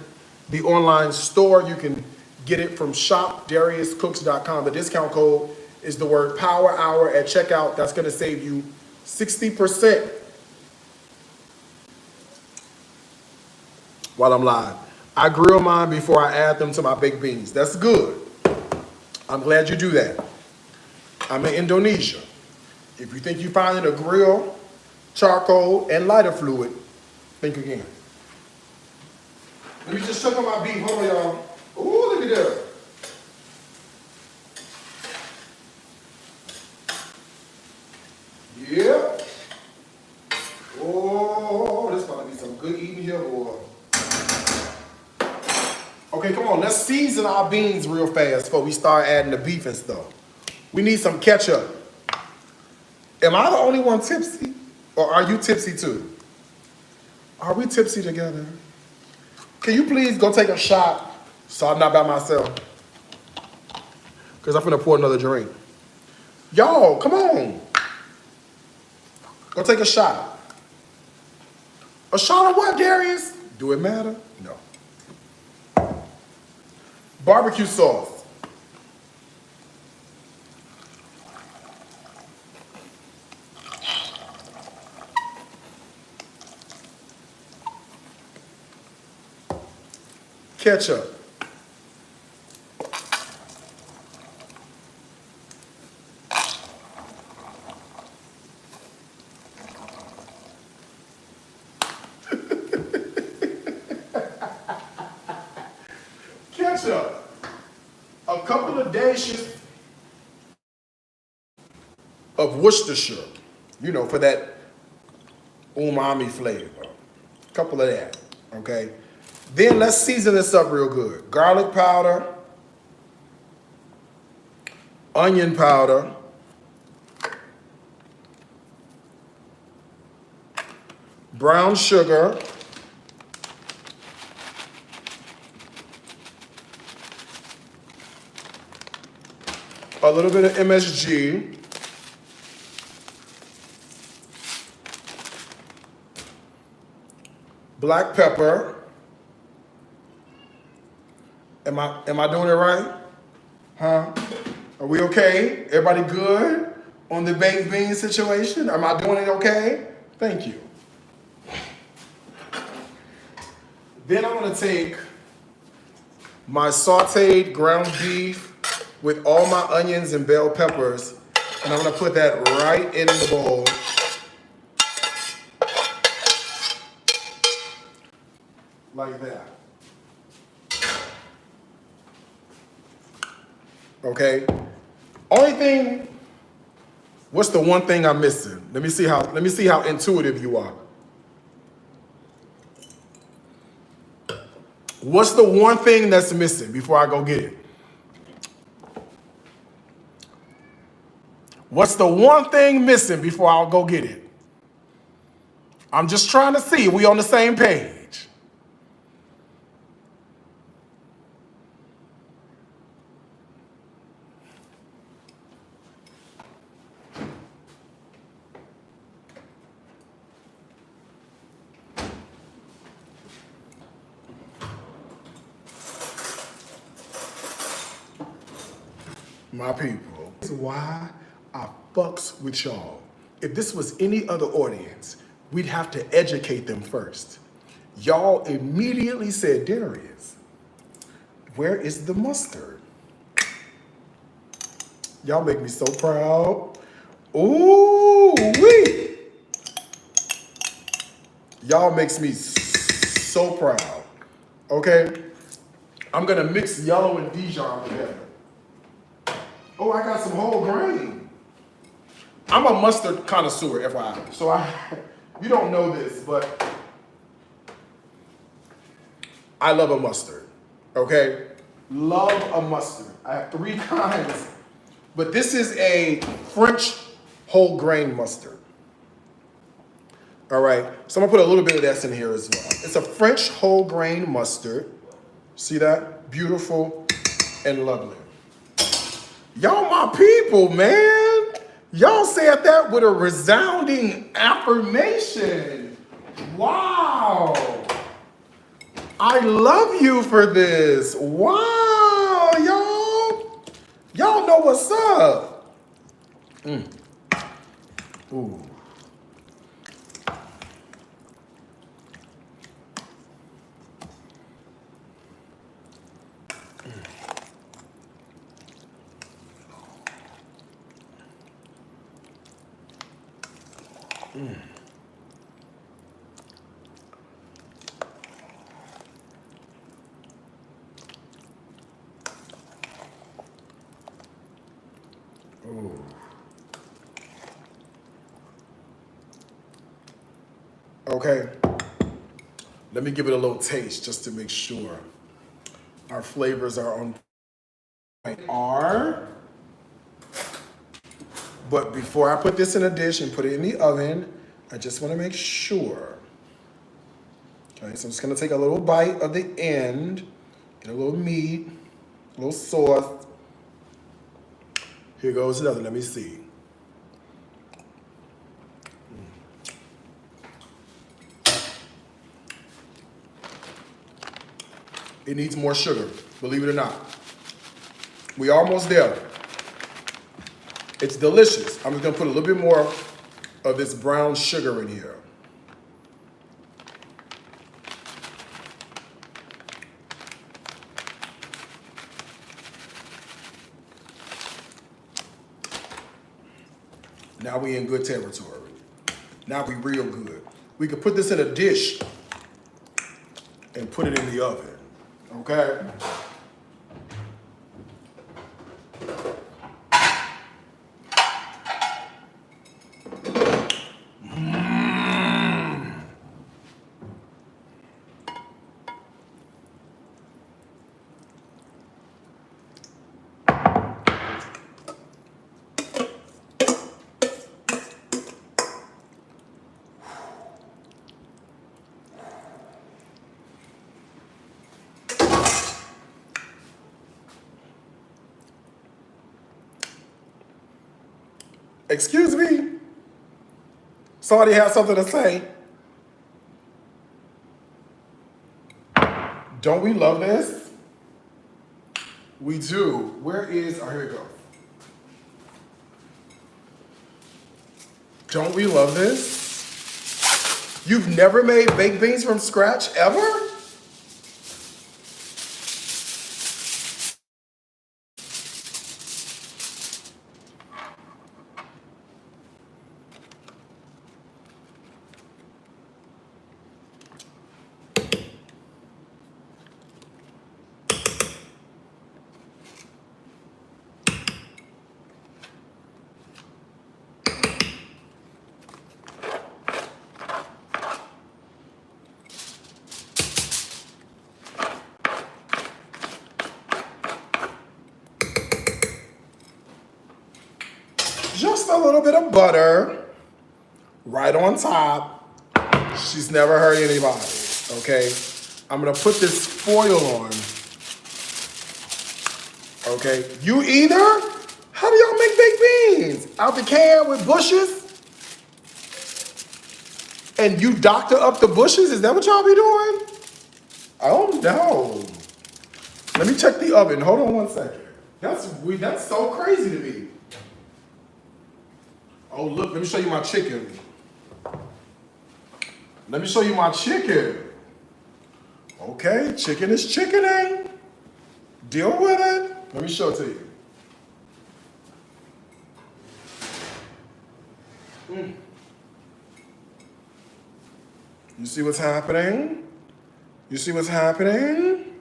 S1: the online store, you can get it from shopdariuscooks.com. The discount code is the word Power Hour at checkout. That's gonna save you 60% while I'm live. I grill mine before I add them to my baked beans. That's good. I'm glad you do that. I'm in Indonesia. If you think you're finding a grill, charcoal, and lighter fluid, think again. Let me just check on my beef. Hold on, y'all. Ooh, look at that. Yeah. Oh, this about to be some good eating here, boy. Okay, come on. Let's season our beans real fast before we start adding the beef and stuff. We need some ketchup. Am I the only one tipsy? Or are you tipsy too? Are we tipsy together? Can you please go take a shot so I'm not by myself? Because I'm finna pour another drink. Y'all, come on. Go take a shot. A shot of what, Darius? Do it matter? No. Barbecue sauce. Ketchup. Ketchup. A couple of dashes of Worcestershire, you know, for that umami flavor. A couple of that, okay? Then let's season this up real good. Garlic powder, onion powder, brown sugar, a little bit of MSG, black pepper. Am I doing it right? Huh? Are we okay? Everybody good on the baked bean situation? Am I doing it okay? Thank you. Then I'm gonna take my sauteed ground beef with all my onions and bell peppers, and I'm gonna put that right in the bowl. Like that. Okay? Only thing, what's the one thing I'm missing? Let me see how intuitive you are. What's the one thing that's missing before I go get it? What's the one thing missing before I'll go get it? I'm just trying to see if we on the same page. My people, this is why I fucks with y'all. If this was any other audience, we'd have to educate them first. Y'all immediately said, Darius, where is the mustard? Y'all make me so proud. Ooh wee! Y'all makes me so proud. Okay? I'm gonna mix yellow and Dijon together. Oh, I got some whole grain. I'm a mustard connoisseur, FYI. So you don't know this, but I love a mustard, okay? Love a mustard. I have 3 kinds, but this is a French whole grain mustard. All right, so I'm gonna put a little bit of that in here as well. It's a French whole grain mustard. See that? Beautiful and lovely. Y'all my people, man. Y'all said that with a resounding affirmation. Wow. I love you for this. Wow, y'all. Y'all know what's up. Ooh. Ooh. Okay, let me give it a little taste just to make sure our flavors are on point. But before I put this in a dish and put it in the oven, I just want to make sure. Okay, so I'm just gonna take a little bite of the end, get a little meat, a little sauce. Here goes another, let me see. It needs more sugar, believe it or not. We almost there. It's delicious. I'm just gonna put a little bit more of this brown sugar in here. Now we in good territory. Now we real good. We could put this in a dish and put it in the oven, okay? Excuse me? Somebody has something to say? Don't we love this? We do. Where is, oh, here we go. Don't we love this? You've never made baked beans from scratch ever? Just a little bit of butter right on top. She's never hurt anybody, okay? I'm gonna put this foil on, okay? You either? How do y'all make baked beans? Out the can with bushes? And you doctor up the bushes? Is that what y'all be doing? Oh no. Let me check the oven. Hold on one second. That's so crazy to me. Oh, look, let me show you my chicken. Let me show you my chicken. Okay, chicken is chickening. Deal with it. Let me show it to you. You see what's happening? You see what's happening?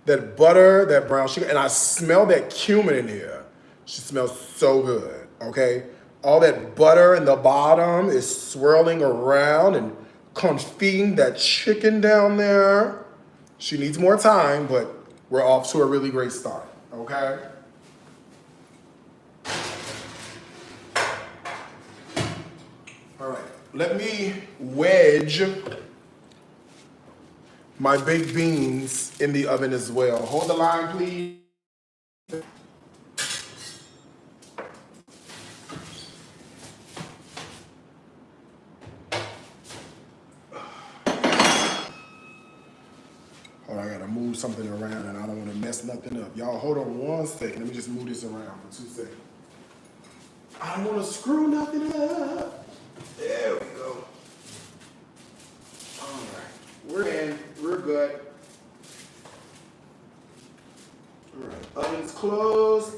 S1: That butter, that brown sugar, and I smell that cumin in here. She smells so good, okay? All that butter in the bottom is swirling around and confeting that chicken down there. She needs more time, but we're off to a really great start, okay? All right, let me wedge my baked beans in the oven as well. Hold the line, please. Hold on, I gotta move something around and I don't wanna mess nothing up. Y'all hold on one second. Let me just move this around for 2 seconds. I don't wanna screw nothing up. There we go. All right, we're in, we're good. All right, oven's closed.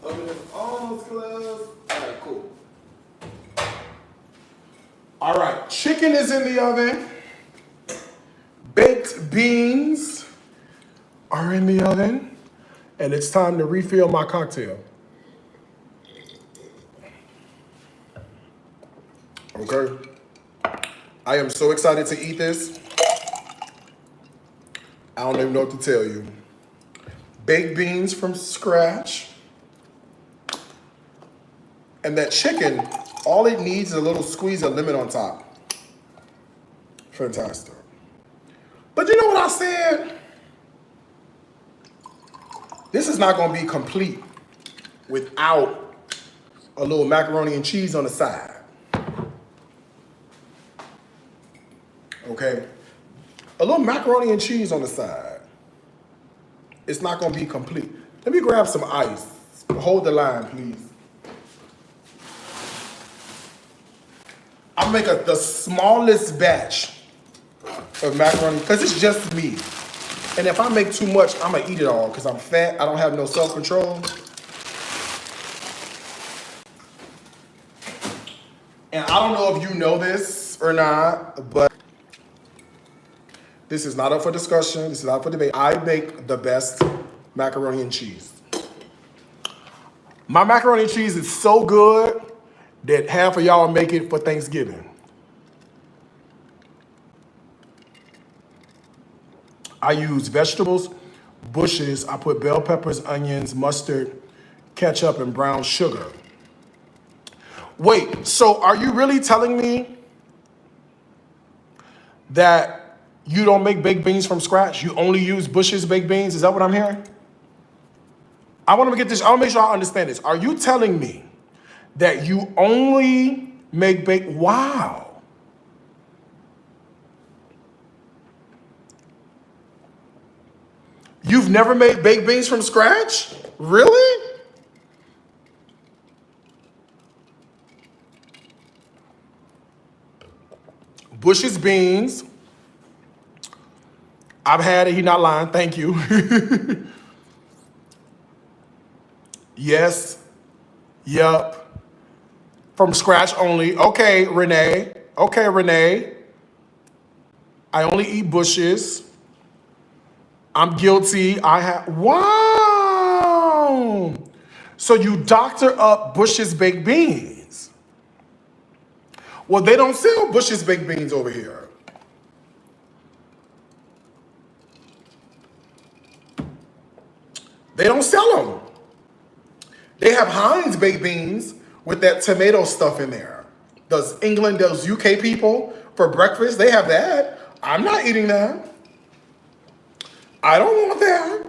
S1: Oven is almost closed. All right, cool. All right, chicken is in the oven. Baked beans are in the oven. And it's time to refill my cocktail. Okay. I am so excited to eat this. I don't even know what to tell you. Baked beans from scratch. And that chicken, all it needs is a little squeeze of lemon on top. Fantastic. But you know what I said? This is not gonna be complete without a little macaroni and cheese on the side. Okay? A little macaroni and cheese on the side. It's not gonna be complete. Let me grab some ice. Hold the line, please. I'll make the smallest batch of macaroni, because it's just me. And if I make too much, I'm gonna eat it all, because I'm fat, I don't have no self-control. And I don't know if you know this or not, but this is not up for discussion, this is not up for debate. I make the best macaroni and cheese. My macaroni and cheese is so good that half of y'all make it for Thanksgiving. I use vegetables, bushes. I put bell peppers, onions, mustard, ketchup, and brown sugar. Wait, so are you really telling me that you don't make baked beans from scratch? You only use Bush's baked beans? Is that what I'm hearing? I want to get this, I want to make sure I understand this. Are you telling me that you only Make bake. Wow. You've never made baked beans from scratch? Really? Bush's beans. I've had it. He's not lying. Thank you. Yes. Yup. From scratch only. Okay, Renee. Okay, Renee. I only eat Bush's. I'm guilty. I have. Wow. So you doctor up Bush's baked beans. Well, they don't sell Bush's baked beans over here. They don't sell them. They have Heinz baked beans with that tomato stuff in there. Does England, those UK people for breakfast, they have that. I'm not eating that. I don't want that.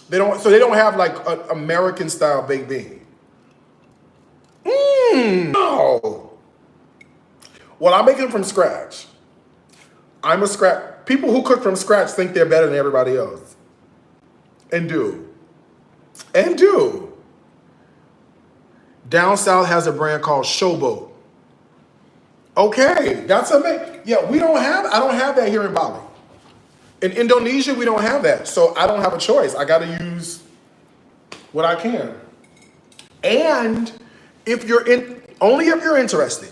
S1: They don't. So they don't have like an American style baked bean. No. Well, I make them from scratch. I'm a scratch. People who cook from scratch think they're better than everybody else. And do. And do. Down south has a brand called Showboat. Okay, that's amazing. Yeah, I don't have that here in Bali. In Indonesia, we don't have that. So I don't have a choice. I got to use what I can. And only if you're interested,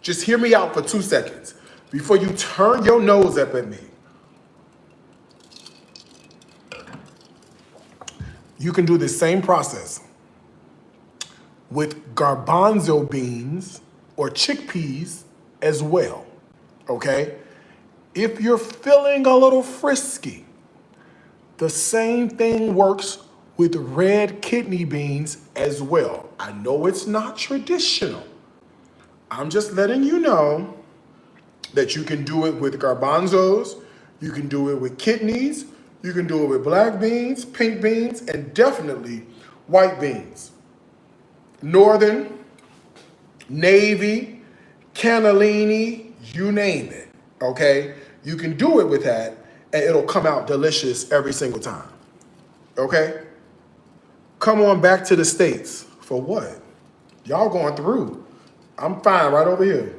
S1: just hear me out for 2 seconds before you turn your nose up at me. You can do the same process with garbanzo beans or chickpeas as well, okay? If you're feeling a little frisky, the same thing works with red kidney beans as well. I know it's not traditional. I'm just letting you know that you can do it with garbanzos, you can do it with kidneys, you can do it with black beans, pink beans, and definitely white beans. Northern, navy, cannellini, you name it, okay? You can do it with that, and it'll come out delicious every single time, okay? Come on back to the States. For what? Y'all going through. I'm fine right over here.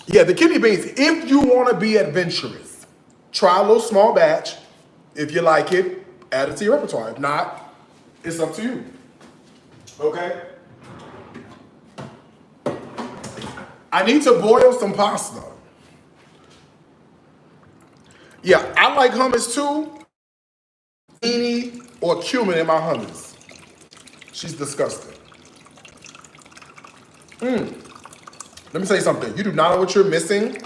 S1: Yeah, the kidney beans, if you want to be adventurous, try a little small batch. If you like it, add it to your repertoire. If not, it's up to you. Okay? I need to boil some pasta. Yeah, I like hummus too. Tahini or cumin in my hummus. She's disgusting. Let me say something. You do not know what you're missing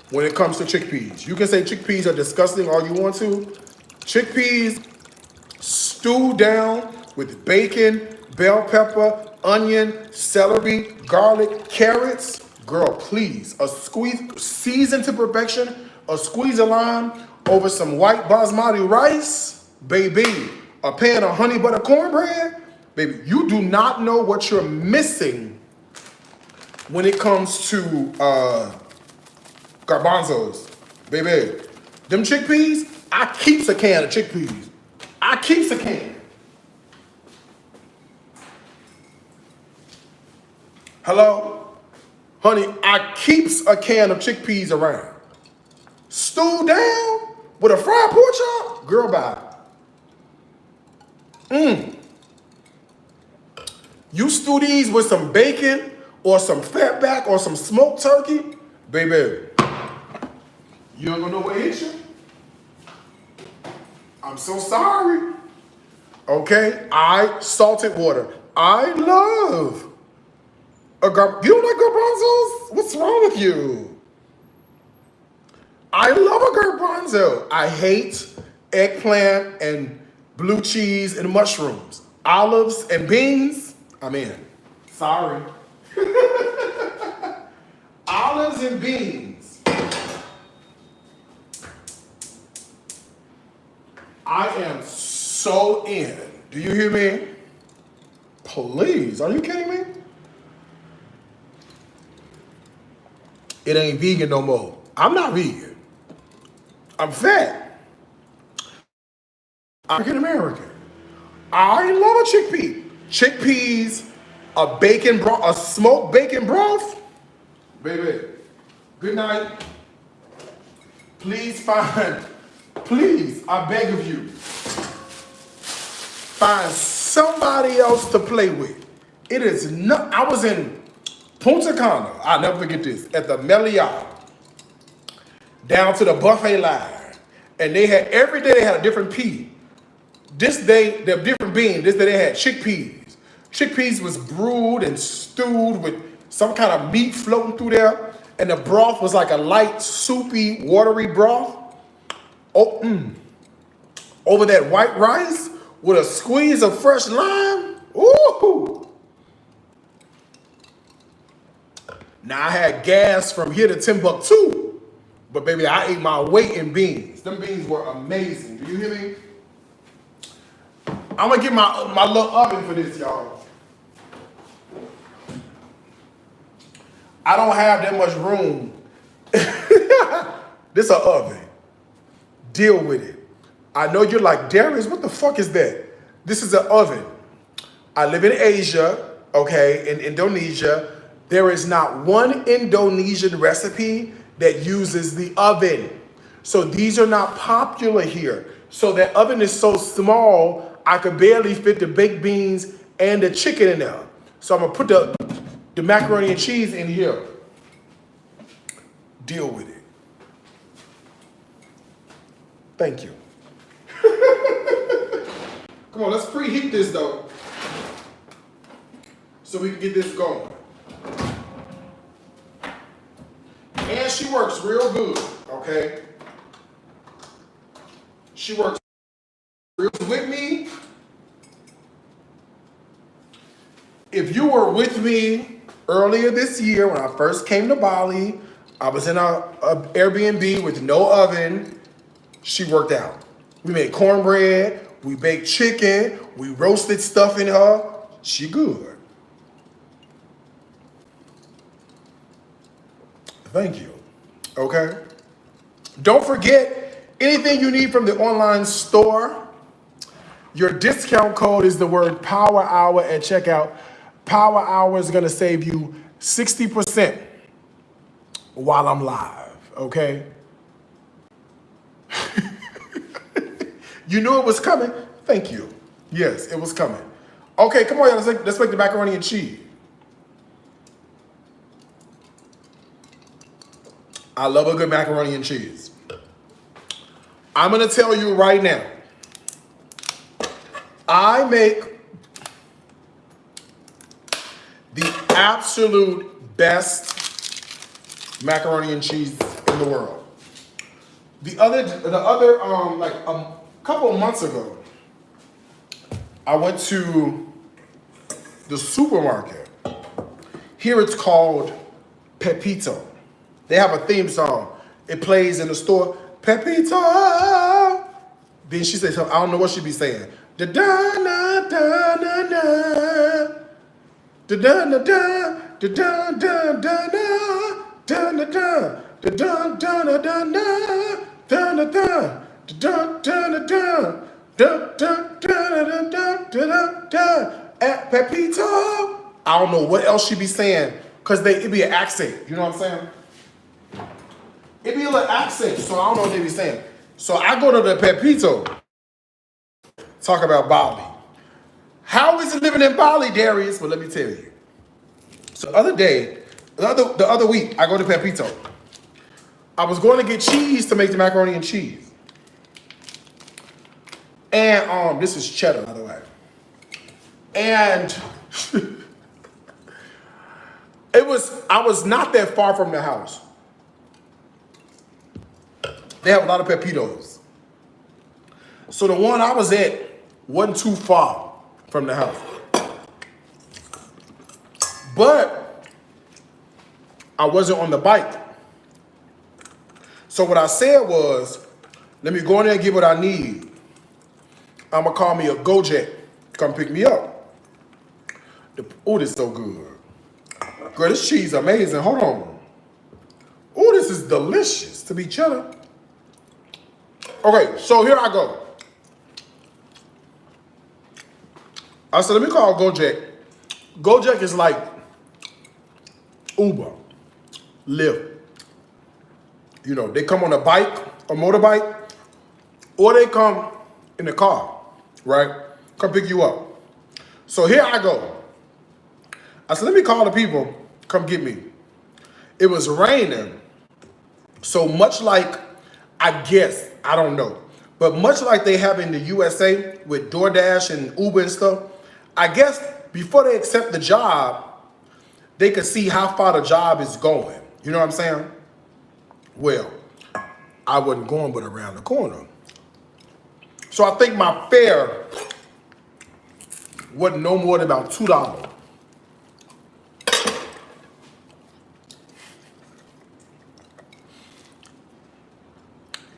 S1: when it comes to chickpeas. You can say chickpeas are disgusting all you want to. Chickpeas stewed down with bacon, bell pepper, onion, celery, garlic, carrots. Girl, please. A squeeze, seasoned to perfection, a squeeze of lime over some white basmati rice. Baby, a pan of honey butter cornbread. Baby, you do not know what you're missing when it comes to garbanzos. Baby, them chickpeas, I keeps a can of chickpeas. I keeps a can. Hello? Honey, I keeps a can of chickpeas around. Stewed down with a fried pork chop? Girl, bye. You stew these with some bacon or some fatback or some smoked turkey? Baby, you ain't gonna know what hit you. I'm so sorry. Okay, salted water. I love you don't like garbanzos? What's wrong with you? I love a garbanzo. I hate eggplant and blue cheese and mushrooms. Olives and beans, I'm in. Sorry. Olives and beans. I am so in. Do you hear me? Please, are you kidding me? It ain't vegan no more. I'm not vegan. I'm fat. African American. I love a chickpea. Chickpeas, a bacon broth, a smoked bacon broth. Baby, good night. Please, I beg of you, find somebody else to play with. It is not, I was in Punta Cana, I'll never forget this, at the Meliá, down to the buffet line. And they had, every day they had a different pea. This day, they're different beans. This day they had chickpeas. Chickpeas was brewed and stewed with some kind of meat floating through there. And the broth was like a light, soupy, watery broth. Oh, over that white rice with a squeeze of fresh lime. Ooh. Now I had gas from here to Timbuktu. But baby, I ate my weight in beans. Them beans were amazing. Do you hear me? I'm gonna get my little oven for this, y'all. I don't have that much room. This an oven. Deal with it. I know you're like, Darius, what the fuck is that? This is an oven. I live in Asia, okay, in Indonesia. There is not one Indonesian recipe that uses the oven. So these are not popular here. So that oven is so small, I could barely fit the baked beans and the chicken in there. So I'm gonna put the macaroni and cheese in here. Deal with it. Thank you. Come on, let's preheat this though, so we can get this going. And she works real good, okay? She works real good with me. If you were with me earlier this year when I first came to Bali, I was in a Airbnb with no oven. She worked out. We made cornbread, we baked chicken, we roasted stuff in her. She good. Thank you. Okay? Don't forget, anything you need from the online store, your discount code is the word Power Hour at checkout. Power Hour is gonna save you 60% while I'm live, okay? You knew it was coming? Thank you. Yes, it was coming. Okay, come on, y'all, let's make the macaroni and cheese. I love a good macaroni and cheese. I'm gonna tell you right now, I make the absolute best macaroni and cheese in the world. The other like a couple of months ago, I went to the supermarket. Here it's called Pepito. They have a theme song. It plays in the store, Pepito. Then she says something, I don't know what she be saying. Da da da da da da. Da da da da da da da da da da da da da da da da. At Pepito. I don't know what else she be saying, cause it be an accent. You know what I'm saying? It be a little accent, so I don't know what they be saying. So I go to the Pepito, talk about Bali. How is it living in Bali, Darius? Well, let me tell you. So the other week, I go to Pepito. I was going to get cheese to make the macaroni and cheese. And this is cheddar, by the way. And I was not that far from the house. They have a lot of Pepitos. So the one I was at wasn't too far from the house. But I wasn't on the bike. So what I said was, let me go in there and get what I need. I'm gonna call me a Gojek, come pick me up. Oh, this is so good. Girl, this cheese amazing. Hold on. Oh, this is delicious to be cheddar. Okay, so here I go. I said, let me call Gojek. Gojek is like Uber, Lyft. You know, they come on a bike, a motorbike, or they come in the car, right? Come pick you up. So here I go. I said, let me call the people, come get me. It was raining. So much like, I guess, I don't know, but much like they have in the USA with DoorDash and Uber and stuff, I guess before they accept the job, they can see how far the job is going. You know what I'm saying? Well, I wasn't going but around the corner. So I think my fare wasn't no more than about $2.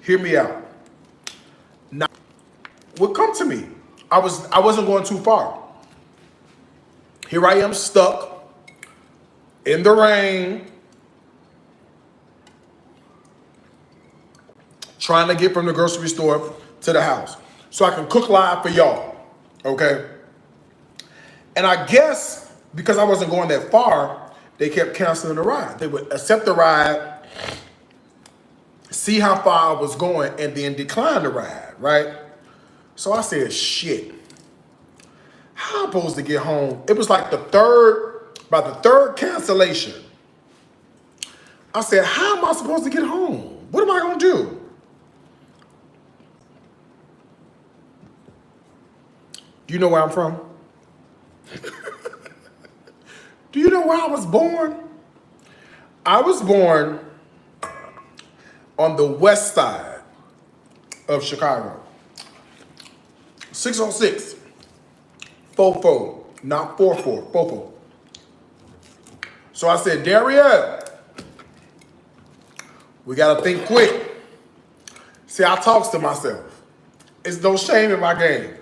S1: Hear me out. Now, what come to me? I wasn't going too far. Here I am stuck in the rain, trying to get from the grocery store to the house so I can cook live for y'all, okay? And I guess because I wasn't going that far, they kept canceling the ride. They would accept the ride, see how far I was going, and then decline the ride, right? So I said, shit, how am I supposed to get home? It was like about the third cancellation. I said, how am I supposed to get home? What am I gonna do? Do you know where I'm from? Do you know where I was born? I was born on the west side of Chicago. 606. Fofo, not 44, Fofo. So I said, Darius, we gotta think quick. See, I talks to myself. It's no shame in my game.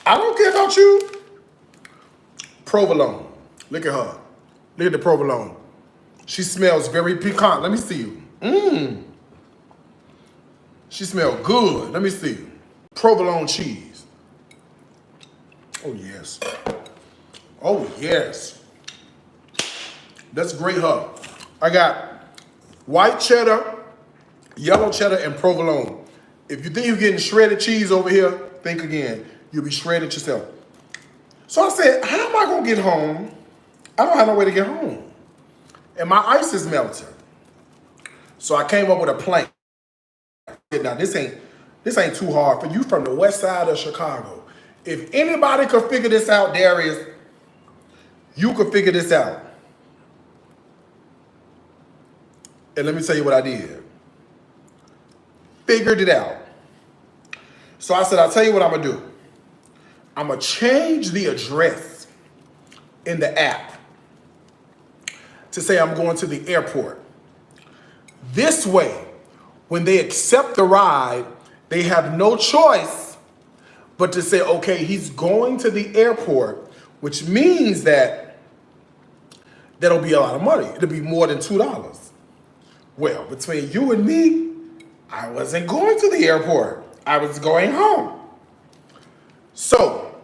S1: I don't care about you. Provolone. Look at her. Look at the provolone. She smells very piquant. Let me see you. Mmm. She smells good. Let me see. Provolone cheese. Oh, yes. Oh, yes. Let's grate her. I got white cheddar, yellow cheddar, and provolone. If you think you're getting shredded cheese over here, think again. You'll be shredded yourself. So I said, how am I going to get home? I don't have no way to get home. And my ice is melting. So I came up with a plan. Now, this ain't too hard for you from the west side of Chicago. If anybody could figure this out, Darius, you could figure this out. And let me tell you what I did. Figured it out. So I said, I'll tell you what I'm going to do. I'm going to change the address in the app to say I'm going to the airport. This way, when they accept the ride, they have no choice but to say, okay, he's going to the airport, which means that that'll be a lot of money. It'll be more than $2. Well, between you and me, I wasn't going to the airport. I was going home. So,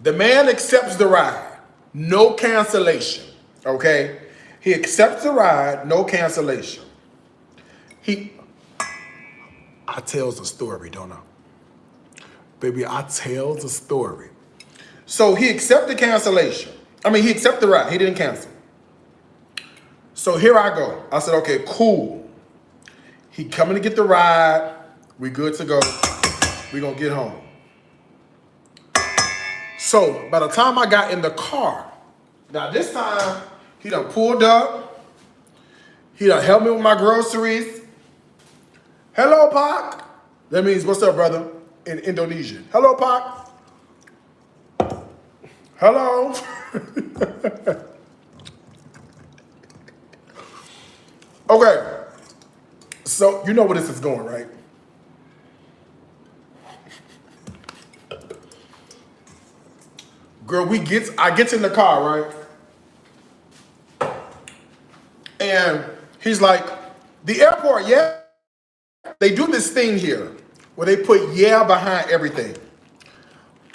S1: the man accepts the ride, no cancellation, okay? He accepts the ride, no cancellation. I tells a story, don't I? Baby, I tells a story. So he accepted cancellation. He accepted the ride, he didn't cancel. So here I go. I said, okay, cool. He coming to get the ride, we good to go. We gonna get home. So by the time I got in the car, now this time he done pulled up, he done helped me with my groceries. Hello, Pak. That means what's up, brother, in Indonesian. Hello, Pak. Hello. Okay. So you know where this is going, right? Girl, I get in the car, right? And he's like, the airport, yeah? They do this thing here where they put yeah behind everything.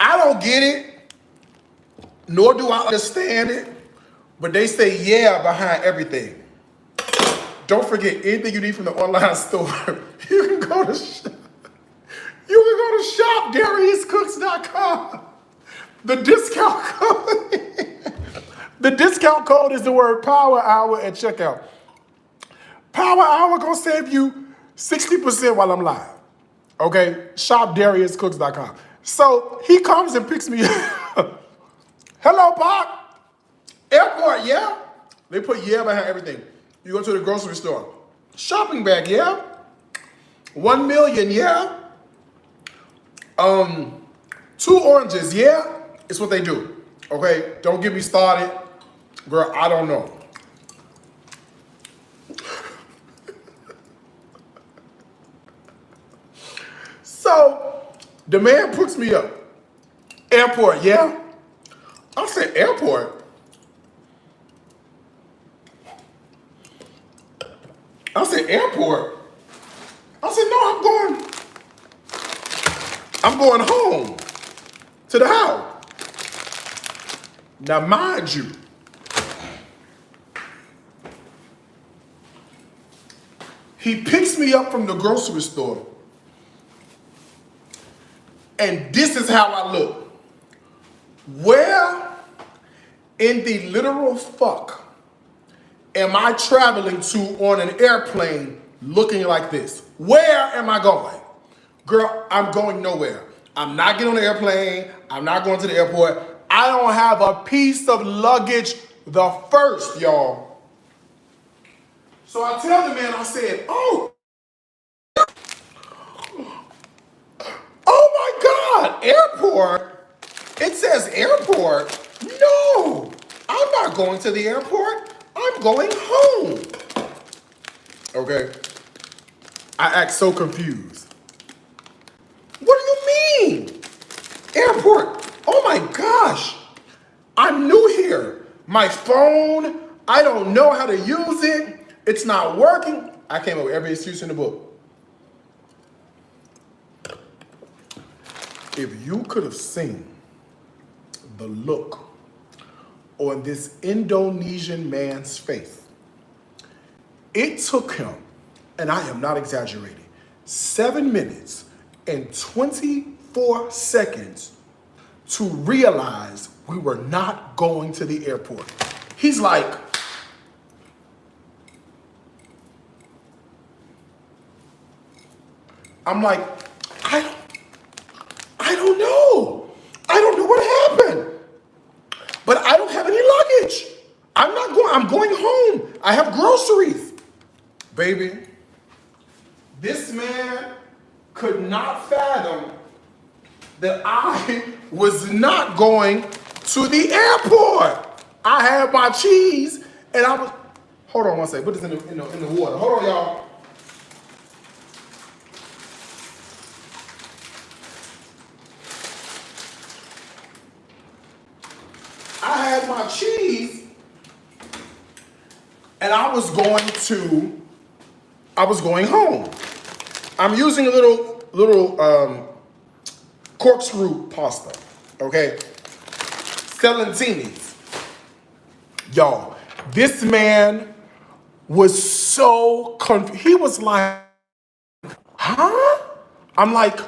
S1: I don't get it, nor do I understand it, but they say yeah behind everything. Don't forget, anything you need from the online store, you can go to shopDariusCooks.com. The discount code, the discount code is the word Power Hour at checkout. Power Hour gonna save you 60% while I'm live. Okay, shopDariusCooks.com. So he comes and picks me up. Hello, Pop. Airport, yeah? They put yeah behind everything. You go to the grocery store. Shopping bag, yeah? 1 million, yeah? 2 oranges, yeah? It's what they do. Okay? Don't get me started. Girl, I don't know. So the man picks me up. Airport, yeah? I said, airport? I said, airport? I said, no, I'm going home to the house. Now, mind you, he picks me up from the grocery store, and this is how I look. Where in the literal fuck am I traveling to on an airplane looking like this? Where am I going? Girl, I'm going nowhere. I'm not getting on the airplane. I'm not going to the airport. I don't have a piece of luggage the first, y'all. So I tell the man, I said, oh my God, airport? It says airport? No, I'm not going to the airport. I'm going home. Okay. I act so confused. What do you mean? Airport. Oh my gosh. I'm new here. My phone, I don't know how to use it. It's not working. I came up with every excuse in the book. If you could have seen the look on this Indonesian man's face, it took him, and I am not exaggerating, 7 minutes and 24 seconds to realize we were not going to the airport. He's like, I'm like, I don't know. I don't know what happened. But I don't have any luggage. I'm going home. I have groceries. Baby, this man could not fathom that I was not going to the airport. I had my cheese and I was, hold on one second, put this in the water. Hold on, y'all. I had my cheese and I was going home. I'm using a little corkscrew pasta, okay? Celentini's. Y'all, this man was so confused. He was like, huh? I'm like,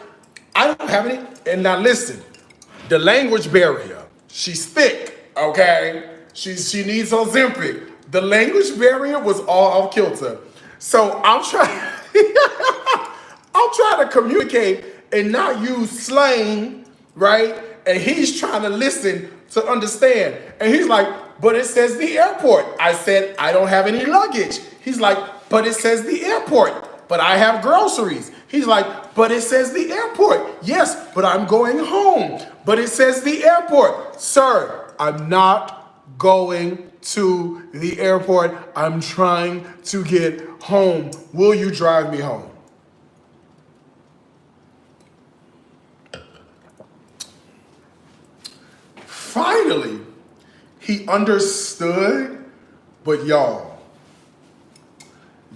S1: I don't have any. And now listen, the language barrier, she's thick, okay? She needs Ozempic. The language barrier was all off kilter. So I'm trying to communicate and not use slang, right? And he's trying to listen to understand. And he's like, but it says the airport. I said, I don't have any luggage. He's like, but it says the airport, but I have groceries. He's like, but it says the airport. Yes, but I'm going home. But it says the airport. Sir, I'm not going to the airport. I'm trying to get home. Will you drive me home? Finally, finally, he understood, but y'all,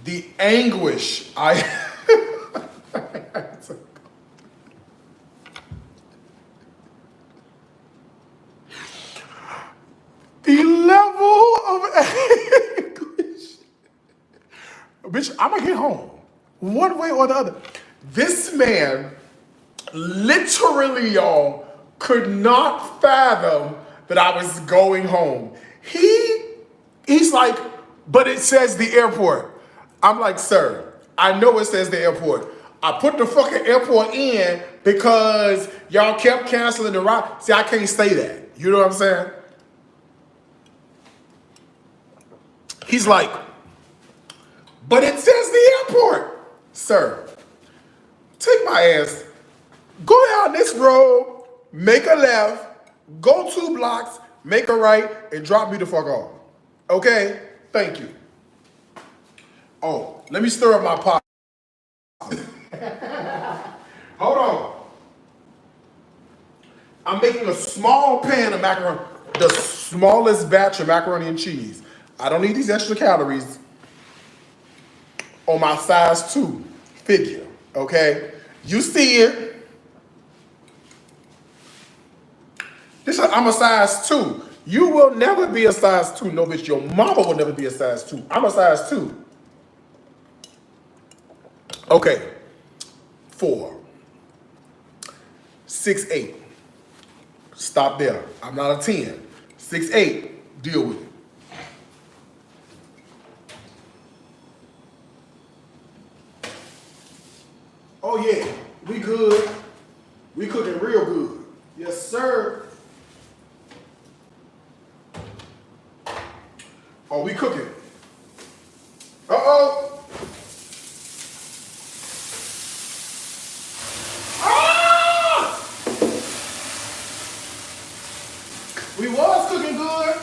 S1: the anguish the level of anguish. Bitch, I'm gonna get home. One way or the other. This man literally, y'all, could not fathom that I was going home. He's like, but it says the airport. I'm like, sir, I know it says the airport. I put the fucking airport in because y'all kept canceling the ride. See, I can't say that. You know what I'm saying? He's like, but it says the airport. Sir, take my ass, go down this road, make a left, go 2 blocks, make a right, and drop me the fuck off. Okay? Thank you. Oh, let me stir up my pot. Hold on. I'm making a small pan of macaroni, the smallest batch of macaroni and cheese. I don't need these extra calories on my size 2 figure, okay? You see it. I'm a size 2. You will never be a size 2. No, bitch, your mama will never be a size 2. I'm a size 2. Okay. 4. 6'8". Stop there. I'm not a 10. 6'8". Deal with it. Oh yeah, we good. We cooking real good. Yes, sir. Oh, we cooking. Uh-oh. Ah! We was cooking good.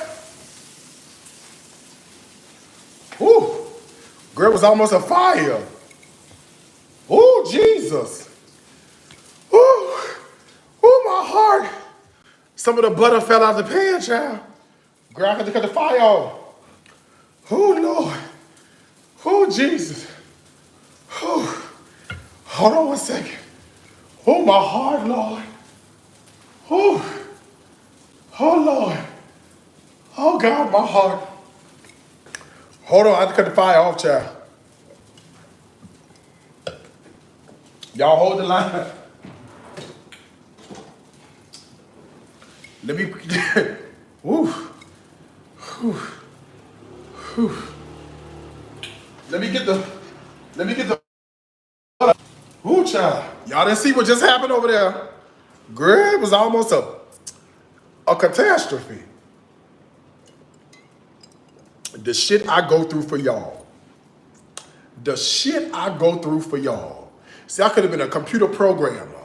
S1: Whew. Girl was almost a fire. Oh, Jesus. Oh, my heart. Some of the butter fell out of the pan, child. Girl, I had to cut the fire off. Oh, Lord. Oh, Jesus. Oh, hold on one second. Oh, my heart, Lord. Oh, Lord. Oh, God, my heart. Hold on, I had to cut the fire off, child. Y'all hold the line. Let me, woo, whew, whew. Let me get the, whoo, child. Y'all didn't see what just happened over there. Girl, it was almost a catastrophe. The shit I go through for y'all. The shit I go through for y'all. See, I could have been a computer programmer.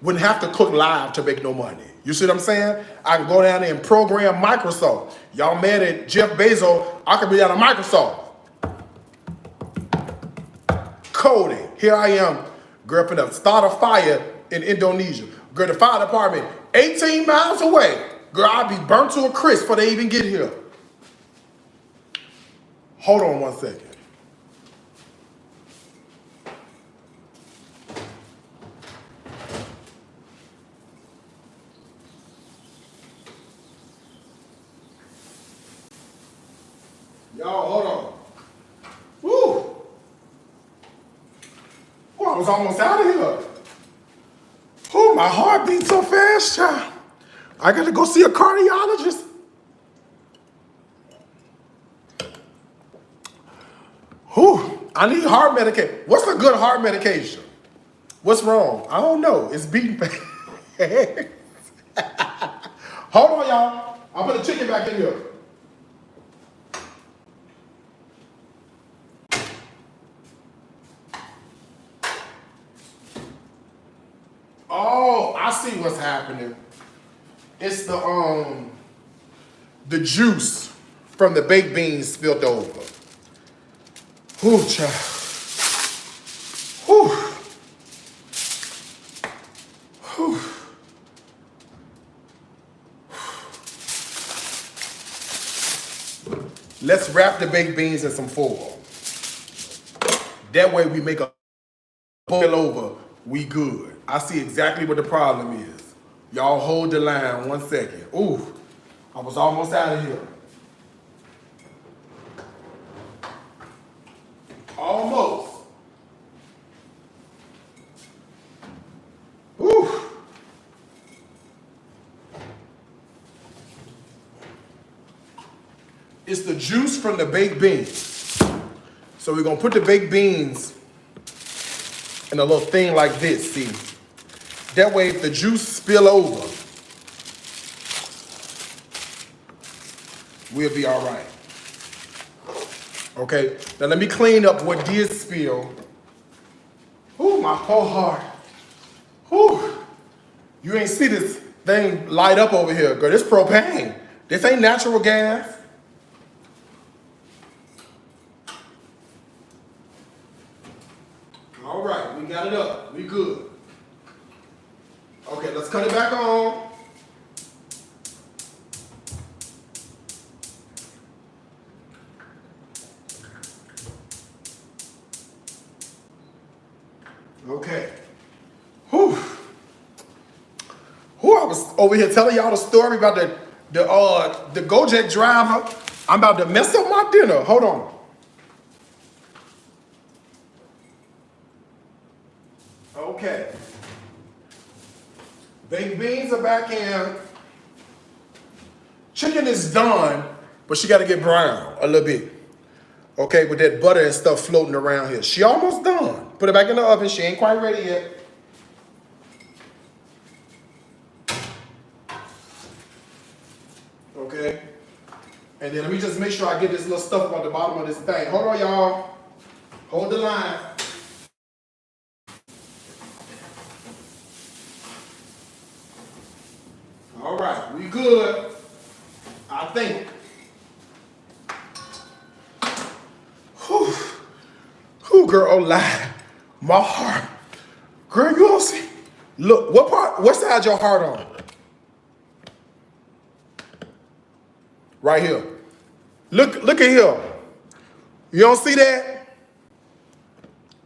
S1: Wouldn't have to cook live to make no money. You see what I'm saying? I can go down there and program Microsoft. Y'all mad at Jeff Bezos, I could be down at Microsoft. Coding. Here I am, girl, finna start a fire in Indonesia. Girl, the fire department 18 miles away. Girl, I'll be burnt to a crisp before they even get here. Hold on one second. Y'all, hold on. Woo! Oh, I was almost out of here. Oh, my heart beats so fast, child. I got to go see a cardiologist. Whew, I need heart medication. What's a good heart medication? What's wrong? I don't know. It's beating fast. Hold on, y'all. I'll put the chicken back in here. Oh, I see what's happening. It's the juice from the baked beans spilled over. Whew, child. Whew. Whew. Let's wrap the baked beans in some foil. That way we make a boil over, we good. I see exactly what the problem is. Y'all hold the line 1 second. Ooh, I was almost out of here. Almost. Ooh. It's the juice from the baked beans. So we're gonna put the baked beans in a little thing like this, see? That way if the juice spill over, we'll be all right. Okay, now let me clean up what did spill. Ooh, my whole heart. Ooh, you ain't see this thing light up over here, girl. This propane. This ain't natural gas. All right, we got it up. We good. Okay, let's cut it back on. Okay. Whew. Who I was over here telling y'all the story about the Gojek driver. I'm about to mess up my dinner. Hold on. Okay. Baked beans are back in. Chicken is done, but she got to get brown a little bit. Okay, with that butter and stuff floating around here. She almost done. Put it back in the oven. She ain't quite ready yet. Okay. And then let me just make sure I get this little stuff about the bottom of this thing. Hold on, y'all. Hold the line. All right, we good. I think. Whew. Whew, girl, oh, lie. My heart. Girl, you don't see. Look, what side your heart on? Right here. Look at here. You don't see that?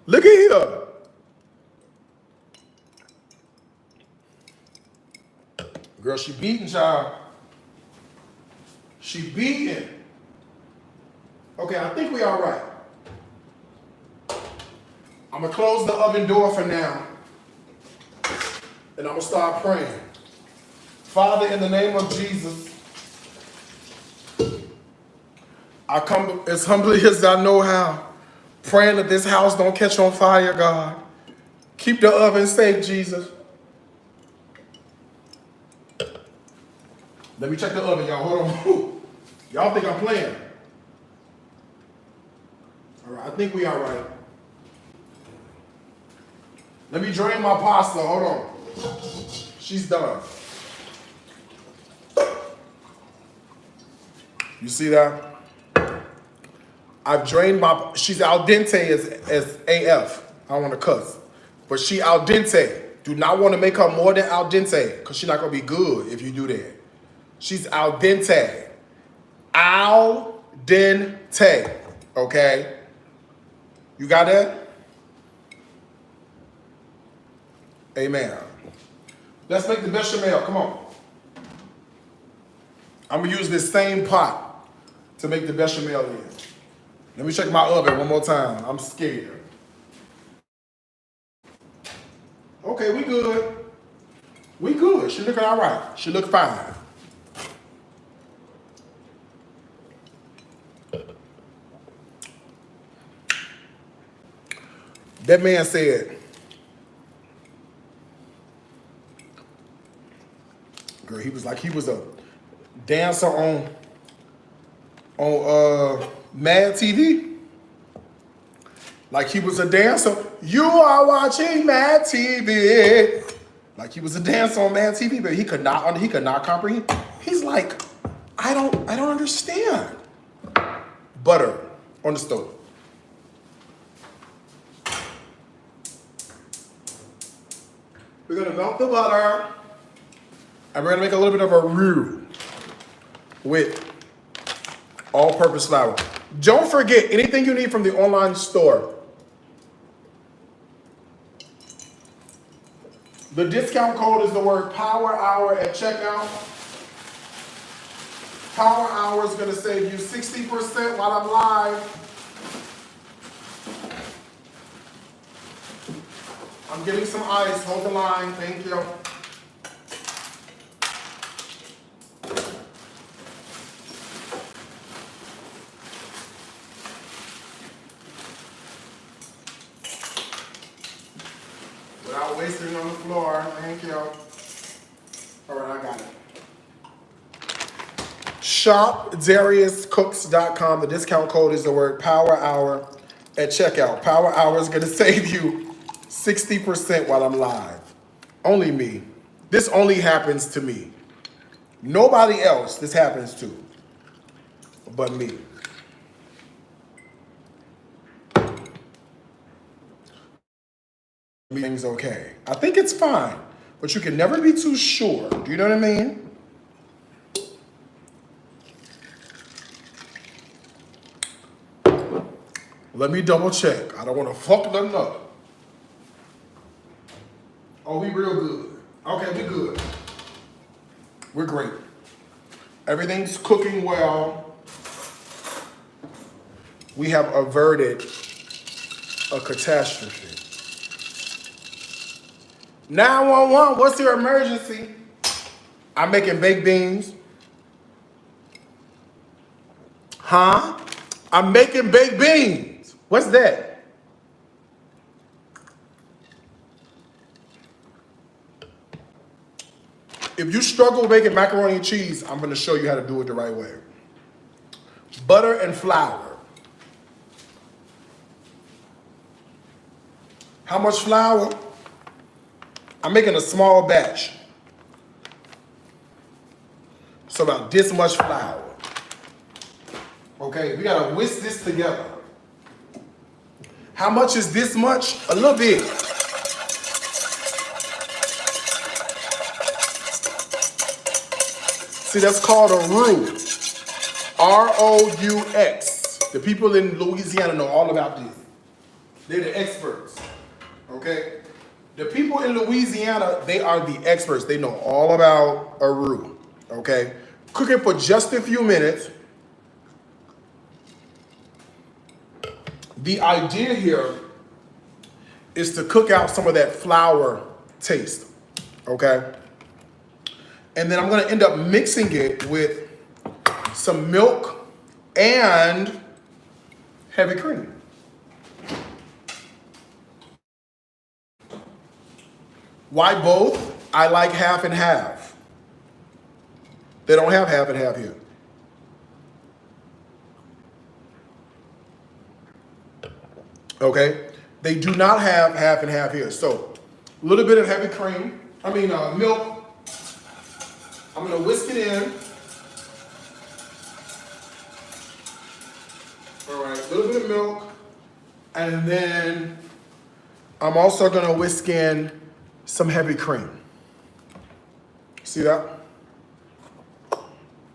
S1: Look at here. Girl, she beating, child. She beating. Okay, I think we all right. I'm gonna close the oven door for now. And I'm gonna start praying. Father, in the name of Jesus, I come as humbly as I know how, praying that this house don't catch on fire, God. Keep the oven safe, Jesus. Let me check the oven, y'all. Hold on. Y'all think I'm playing? All right, I think we all right. Let me drain my pasta. Hold on. She's done. You see that? I've drained she's al dente as AF. I don't want to cuss. But she al dente. Do not want to make her more than al dente because she's not going to be good if you do that. She's al dente. Al dente. Okay? You got that? Amen. Let's make the bechamel. Come on. I'm going to use this same pot to make the bechamel in. Let me check my oven one more time. I'm scared. Okay, we good. We good. She looking all right. She look fine. That man said, girl, he was like he was a dancer on Mad TV. Like he was a dancer. You are watching Mad TV. Like he was a dancer on Mad TV, but he could not comprehend. He's like, I don't understand. Butter on the stove. We're gonna melt the butter, and we're gonna make a little bit of a roux with All-purpose flour. Don't forget, anything you need from the online store, the discount code is the word Power Hour at checkout. Power Hour is going to save you 60% while I'm live. I'm getting some ice. Hold the line. Thank you. Without wasting on the floor. Thank you. All right, I got it. Shop DariusCooks.com. The discount code is the word Power Hour at checkout. Power Hour is going to save you 60% while I'm live. Only me. This only happens to me. Nobody else this happens to but me. Everything's okay. I think it's fine, but you can never be too sure. Do you know what I mean? Let me double check. I don't want to fuck nothing up. Oh, we real good. Okay, we good. We're great. Everything's cooking well. We have averted a catastrophe. 911, what's your emergency? I'm making baked beans. Huh? I'm making baked beans. What's that? If you struggle with making macaroni and cheese, I'm going to show you how to do it the right way. Butter and flour. How much flour? I'm making a small batch. So about this much flour. Okay, we gotta whisk this together. How much is this much? A little bit. See, that's called a roux. R-O-U-X. The people in Louisiana know all about this. They're the experts, okay? The people in Louisiana, they are the experts. They know all about a roux, okay? Cook it for just a few minutes. The idea here is to cook out some of that flour taste, okay? And then I'm gonna end up mixing it with some milk and heavy cream. Why both? I like half and half. They don't have half and half here. Okay? They do not have half and half here. So, a little bit of heavy cream, milk. I'm gonna whisk it in. All right, a little bit of milk. And then I'm also gonna whisk in some heavy cream. See that? All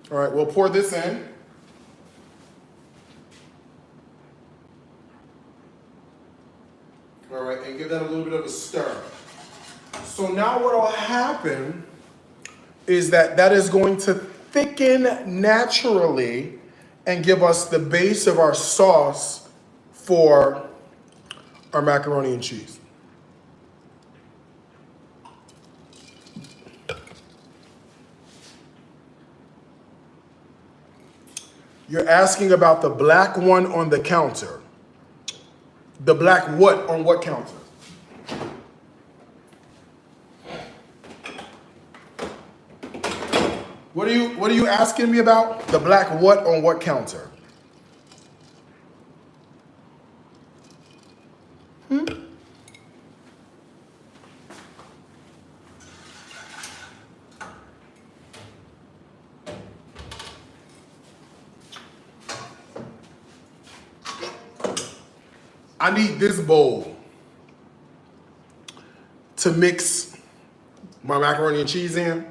S1: right, we'll pour this in. All right, and give that a little bit of a stir. So now what will happen is that is going to thicken naturally and give us the base of our sauce for our macaroni and cheese. You're asking about the black one on the counter. The black what on what counter? What are you asking me about? The black what on what counter? I need this bowl to mix my macaroni and cheese in,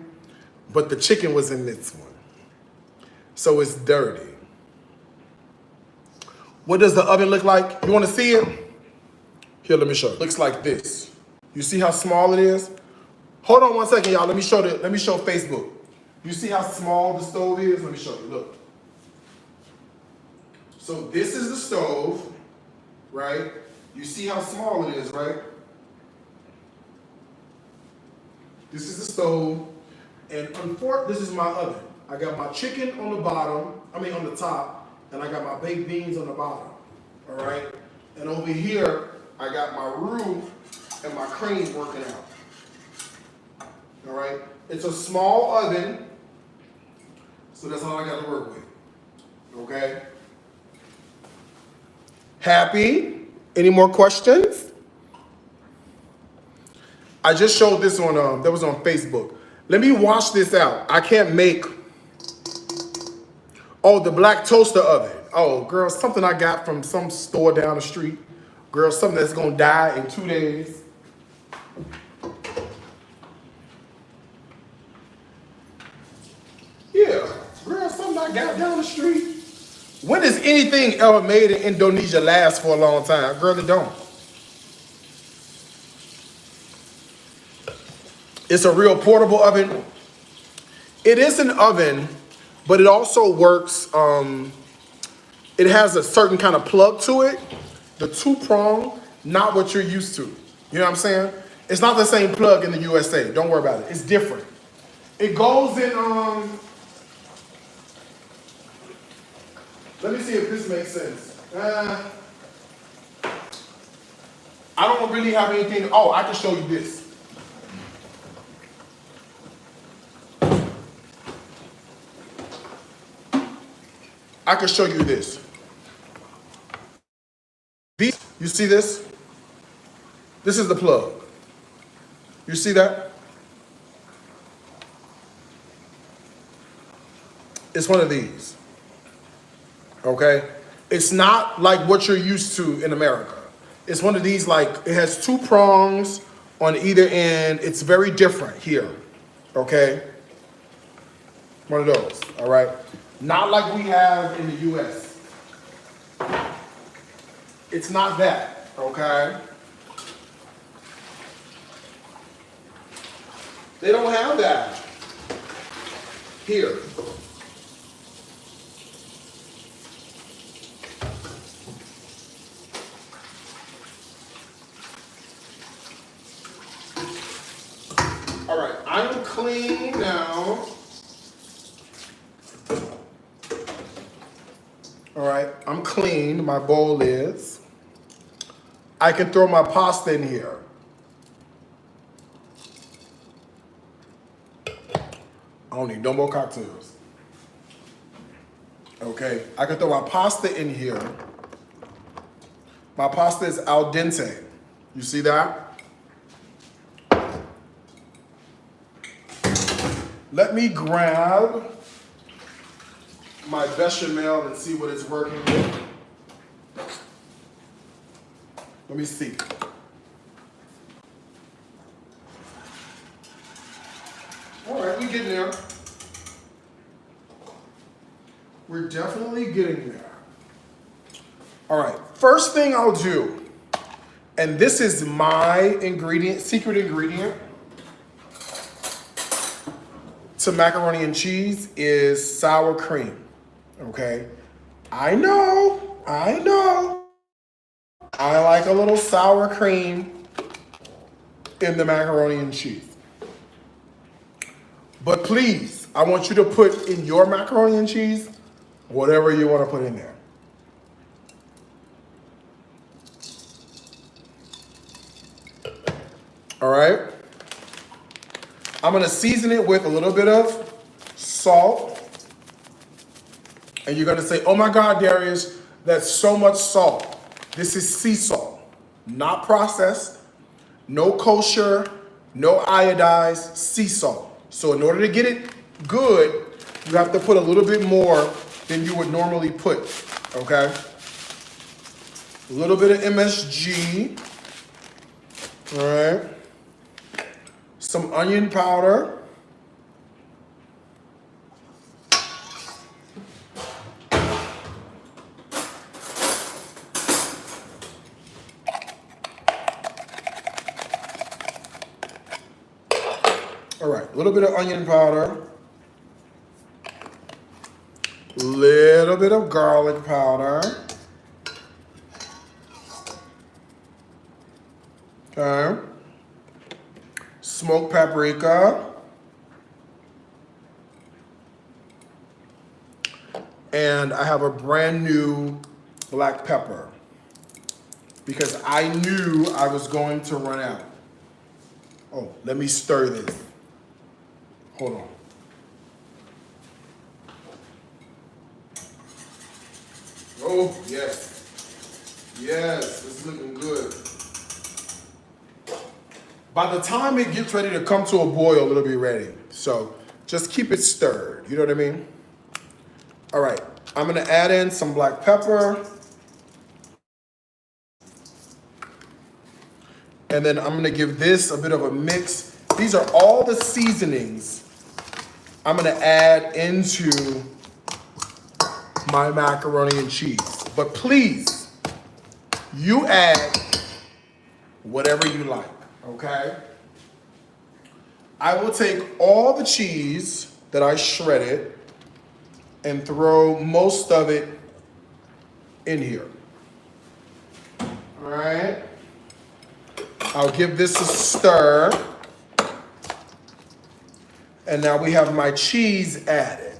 S1: but the chicken was in this one. So it's dirty. What does the oven look like? You want to see it? Here, let me show you. Looks like this. You see how small it is? Hold on one second, y'all. Let me show Facebook. You see how small the stove is? Let me show you. Look. So this is the stove, right? You see how small it is, right? This is the stove. And this is my oven. I got my chicken on the on the top, and I got my baked beans on the bottom. All right? And over here, I got my roof and my crane working out. All right? It's a small oven, so that's all I got to work with. Okay? Happy? Any more questions? I just showed this on, that was on Facebook. Let me wash this out. I can't make, the black toaster oven. Oh, girl, something I got from some store down the street. Girl, something that's gonna die in 2 days. Yeah, girl, something I got down the street. When does anything ever made in Indonesia last for a long time? Girl, it don't. It's a real portable oven. It is an oven, but it also works, it has a certain kind of plug to it. The 2-prong, not what you're used to. You know what I'm saying? It's not the same plug in the USA. Don't worry about it. It's different. It goes in, let me see if this makes sense. I don't really have anything. Oh, I can show you this. I can show you this. You see this? This is the plug. You see that? It's one of these. Okay? It's not like what you're used to in America. It's one of these, like, it has 2 prongs on either end. It's very different here. Okay? One of those, all right? Not like we have in the US. It's not that, okay? They don't have that here. All right, I'm clean now. All right, I'm clean, my bowl is. I can throw my pasta in here. I don't need no more cocktails. Okay, I can throw my pasta in here. My pasta is al dente. You see that? Let me grab my bechamel and see what it's working with. Let me see. All right, we're getting there. We're definitely getting there. All right, first thing I'll do, and this is my ingredient, secret ingredient to macaroni and cheese, is sour cream. Okay, I know. I like a little sour cream in the macaroni and cheese. But please, I want you to put in your macaroni and cheese whatever you want to put in there. All right? I'm going to season it with a little bit of salt. And you're going to say, oh my God, Darius, that's so much salt. This is sea salt, not processed, no kosher, no iodized, sea salt. So in order to get it good, you have to put a little bit more than you would normally put, okay? A little bit of MSG, all right? Some onion powder. All right, a little bit of onion powder. Little bit of garlic powder. Okay. Smoked paprika. And I have a brand new black pepper because I knew I was going to run out. Oh, let me stir this. Hold on. Oh, yes. Yes, it's looking good. By the time it gets ready to come to a boil, it'll be ready. So just keep it stirred. You know what I mean? All right, I'm gonna add in some black pepper. And then I'm gonna give this a bit of a mix. These are all the seasonings I'm gonna add into my macaroni and cheese. But please, you add whatever you like, okay? I will take all the cheese that I shredded and throw most of it in here. All right? I'll give this a stir. And now we have my cheese added.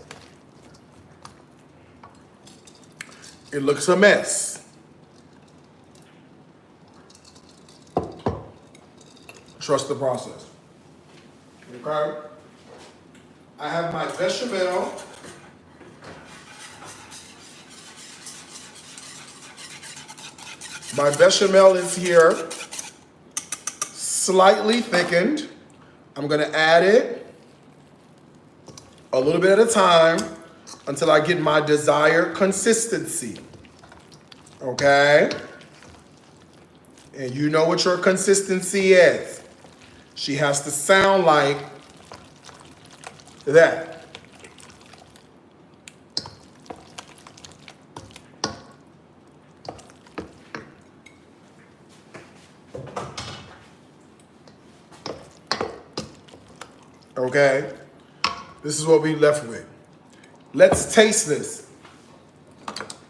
S1: It looks a mess. Trust the process. Okay? I have my bechamel. My bechamel is here, slightly thickened. I'm gonna add it a little bit at a time until I get my desired consistency. Okay? And you know what your consistency is. She has to sound like that. Okay? This is what we left with. Let's taste this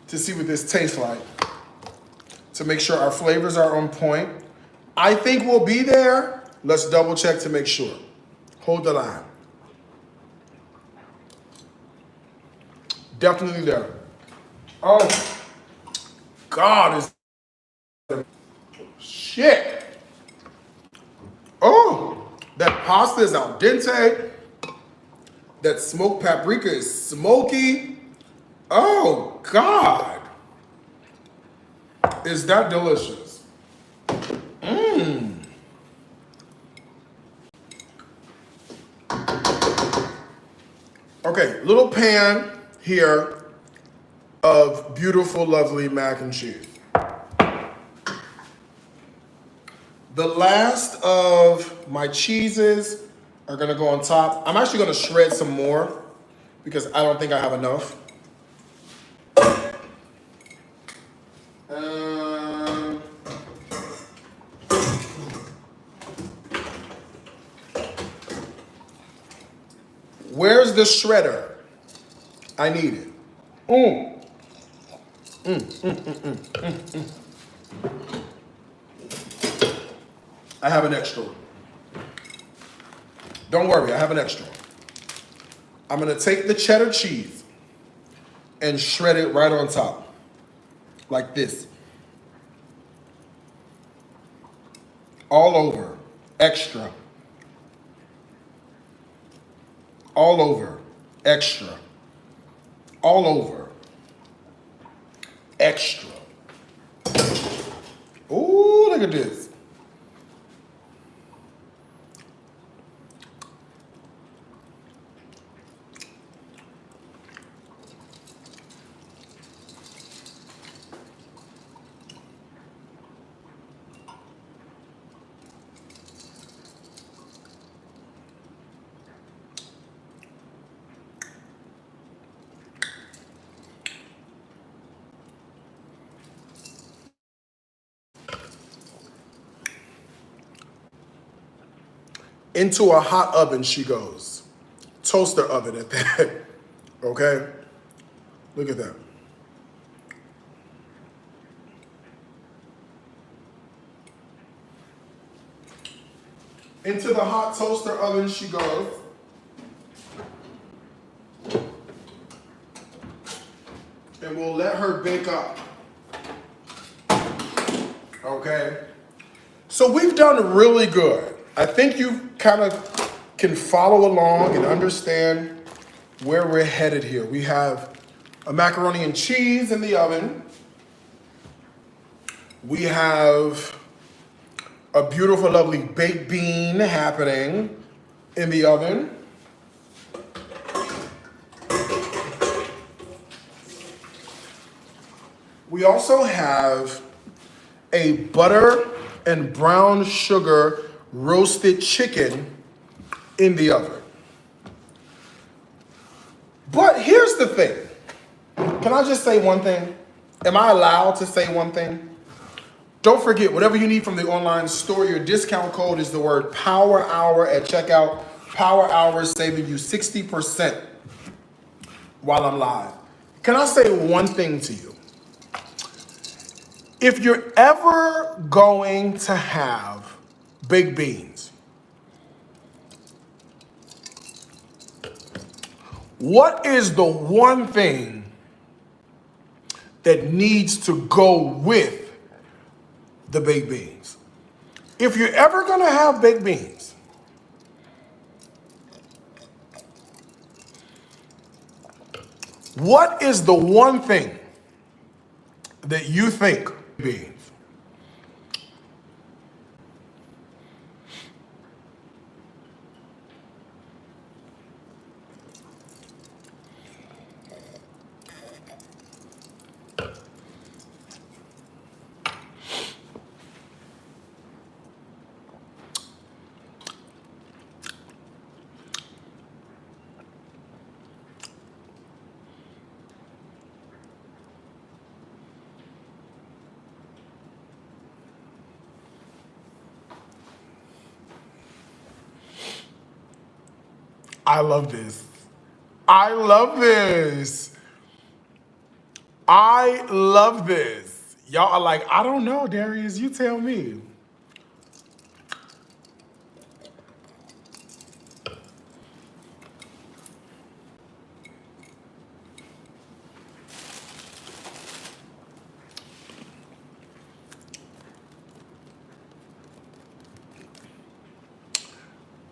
S1: to see what this tastes like, to make sure our flavors are on point. I think we'll be there. Let's double check to make sure. Hold the line. Definitely there. Oh, God, is shit. Oh, that pasta is al dente. That smoked paprika is smoky. Oh, God. Is that delicious? Mmm. Okay, little pan here of beautiful, lovely mac and cheese. The last of my cheeses are gonna go on top. I'm actually gonna shred some more because I don't think I have enough. Where's the shredder? I need it. I have an extra one. Don't worry, I have an extra one. I'm gonna take the cheddar cheese and shred it right on top, like this. All over, extra. All over, extra. All over, extra. Ooh, look at this. Into a hot oven she goes. Toaster oven at that. Okay? Look at that. Into the hot toaster oven she goes. And we'll let her bake up. Okay? So we've done really good. I think you kind of can follow along and understand where we're headed here. We have a macaroni and cheese in the oven. We have a beautiful, lovely baked bean happening in the oven. We also have a butter and brown sugar roasted chicken in the oven. But here's the thing. Can I just say one thing? Am I allowed to say one thing? Don't forget, whatever you need from the online store, your discount code is the word Power Hour at checkout. Power Hour is saving you 60% while I'm live. Can I say one thing to you? If you're ever going to have baked beans, what is the one thing that needs to go with the baked beans? If you're ever going to have baked beans, what is the one thing that you think beans? I love this. I love this. I love this. Y'all are like, I don't know, Darius, you tell me.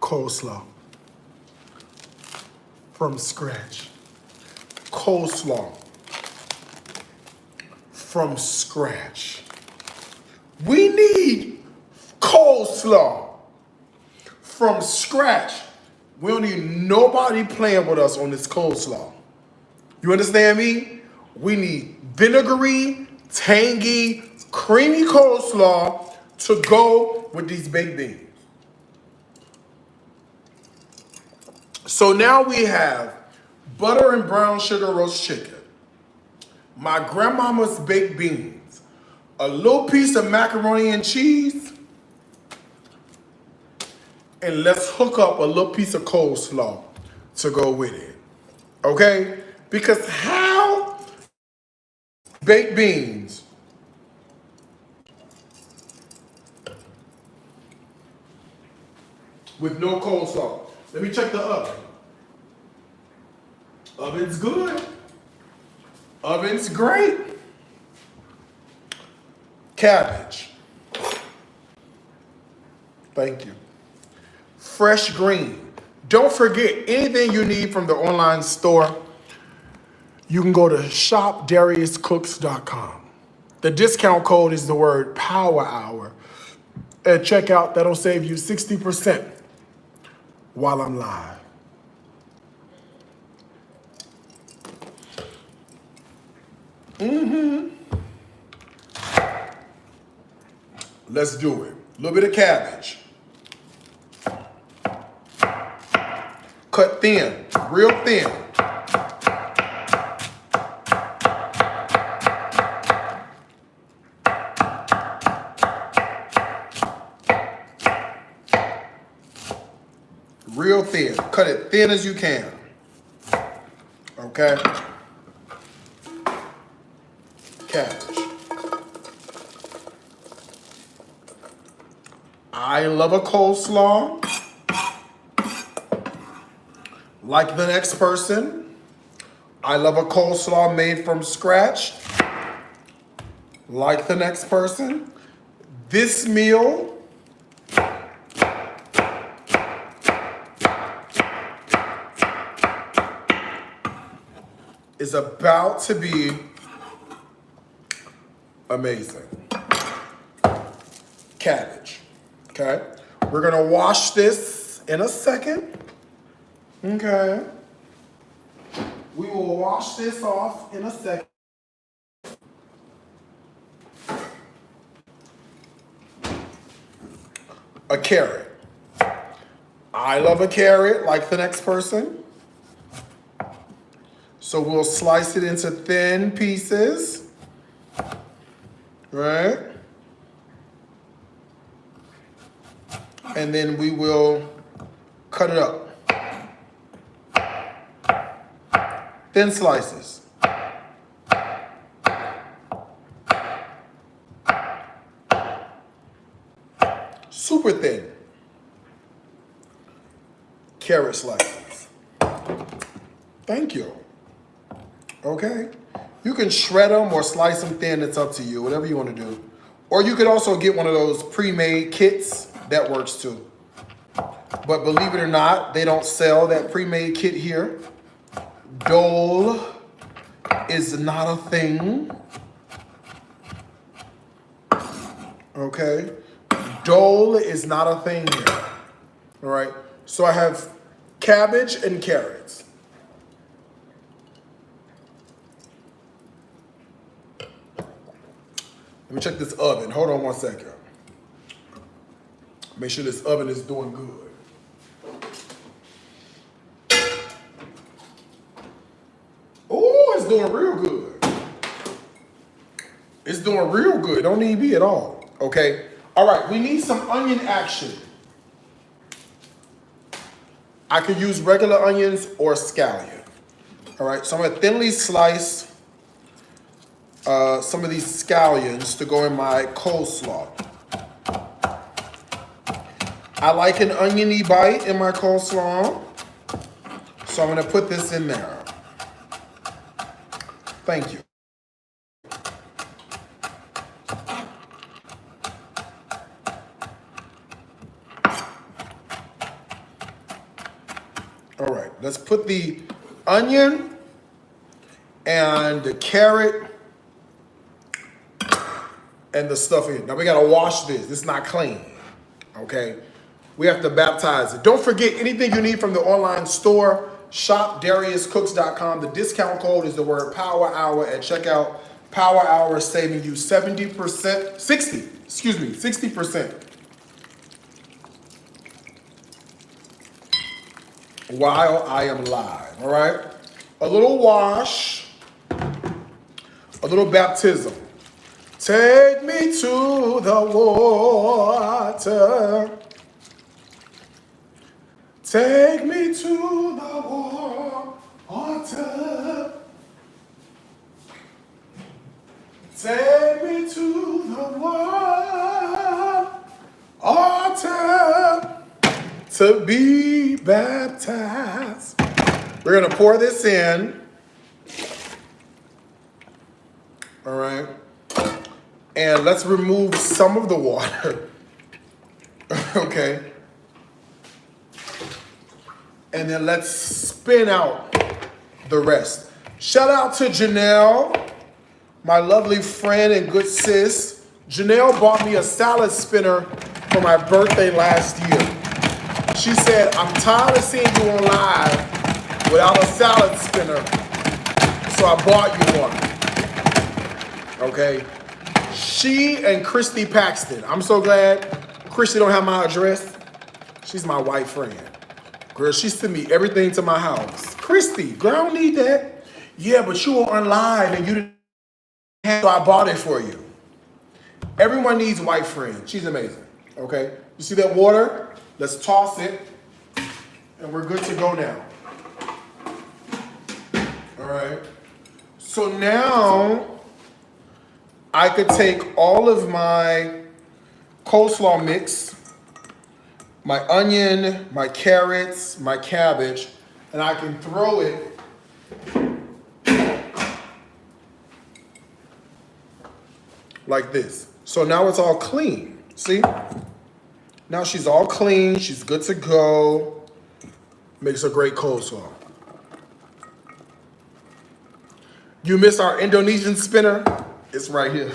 S1: Coleslaw. From scratch. Coleslaw. From scratch. We need coleslaw from scratch. We don't need nobody playing with us on this coleslaw. You understand me? We need vinegary, tangy, creamy coleslaw to go with these baked beans. So now we have butter and brown sugar roast chicken, my grandmama's baked beans, a little piece of macaroni and cheese, and let's hook up a little piece of coleslaw to go with it. Okay? Because how baked beans with no coleslaw? Let me check the oven. Oven's good. Oven's great. Cabbage. Thank you. Fresh green. Don't forget, anything you need from the online store, you can go to shopdariuscooks.com. The discount code is the word Power Hour. At checkout, that'll save you 60% while I'm live. Let's do it. A little bit of cabbage. Cut thin, real thin. Real thin. Cut it thin as you can. Okay? Cabbage. I love a coleslaw. Like the next person, I love a coleslaw made from scratch. Like the next person, this meal is about to be amazing. Cabbage, okay? We're gonna wash this in a second, okay? We will wash this off in a second. A carrot. I love a carrot like the next person. So we'll slice it into thin pieces, right? And then we will cut it up. Thin slices. Super thin. Carrot slices. Thank you. Okay? You can shred them or slice them thin, it's up to you, whatever you want to do. Or you could also get one of those pre-made kits, that works too. But believe it or not, they don't sell that pre-made kit here. Dole is not a thing. Okay? Dole is not a thing here. All right? So I have cabbage and carrots. Let me check this oven. Hold on one second. Make sure this oven is doing good. Oh, it's doing real good. It's doing real good. Don't need me at all. Okay? All right, we need some onion action. I could use regular onions or scallion. All right, so I'm gonna thinly slice some of these scallions to go in my coleslaw. I like an oniony bite in my coleslaw, so I'm gonna put this in there. Thank you. All right, let's put the onion and the carrot and the stuff in. Now we gotta wash this. It's not clean, okay? We have to baptize it. Don't forget, anything you need from the online store, shop DariusCooks.com. The discount code is the word Power Hour at checkout. Power Hour is saving you 60%. While I am live, all right? A little wash, a little baptism. Take me to the water. Take me to the water. Take me to the water to be baptized. We're gonna pour this in. All right. And let's remove some of the water. Okay. And then let's spin out the rest. Shout out to Janelle, my lovely friend and good sis. Janelle bought me a salad spinner for my birthday last year. She said, I'm tired of seeing you on live without a salad spinner, so I bought you one. Okay? She and Christy Paxton. I'm so glad Christy don't have my address. She's my white friend. Girl, she sent me everything to my house. Christy, girl, I don't need that. Yeah, but you were on live and you didn't have, so I bought it for you. Everyone needs a white friend. She's amazing, okay? You see that water? Let's toss it And we're good to go now. All right. So now I could take all of my coleslaw mix, my onion, my carrots, my cabbage, and I can throw it like this. So now it's all clean. See? Now she's all clean. She's good to go. Makes a great coleslaw. You miss our Indonesian spinner? It's right here.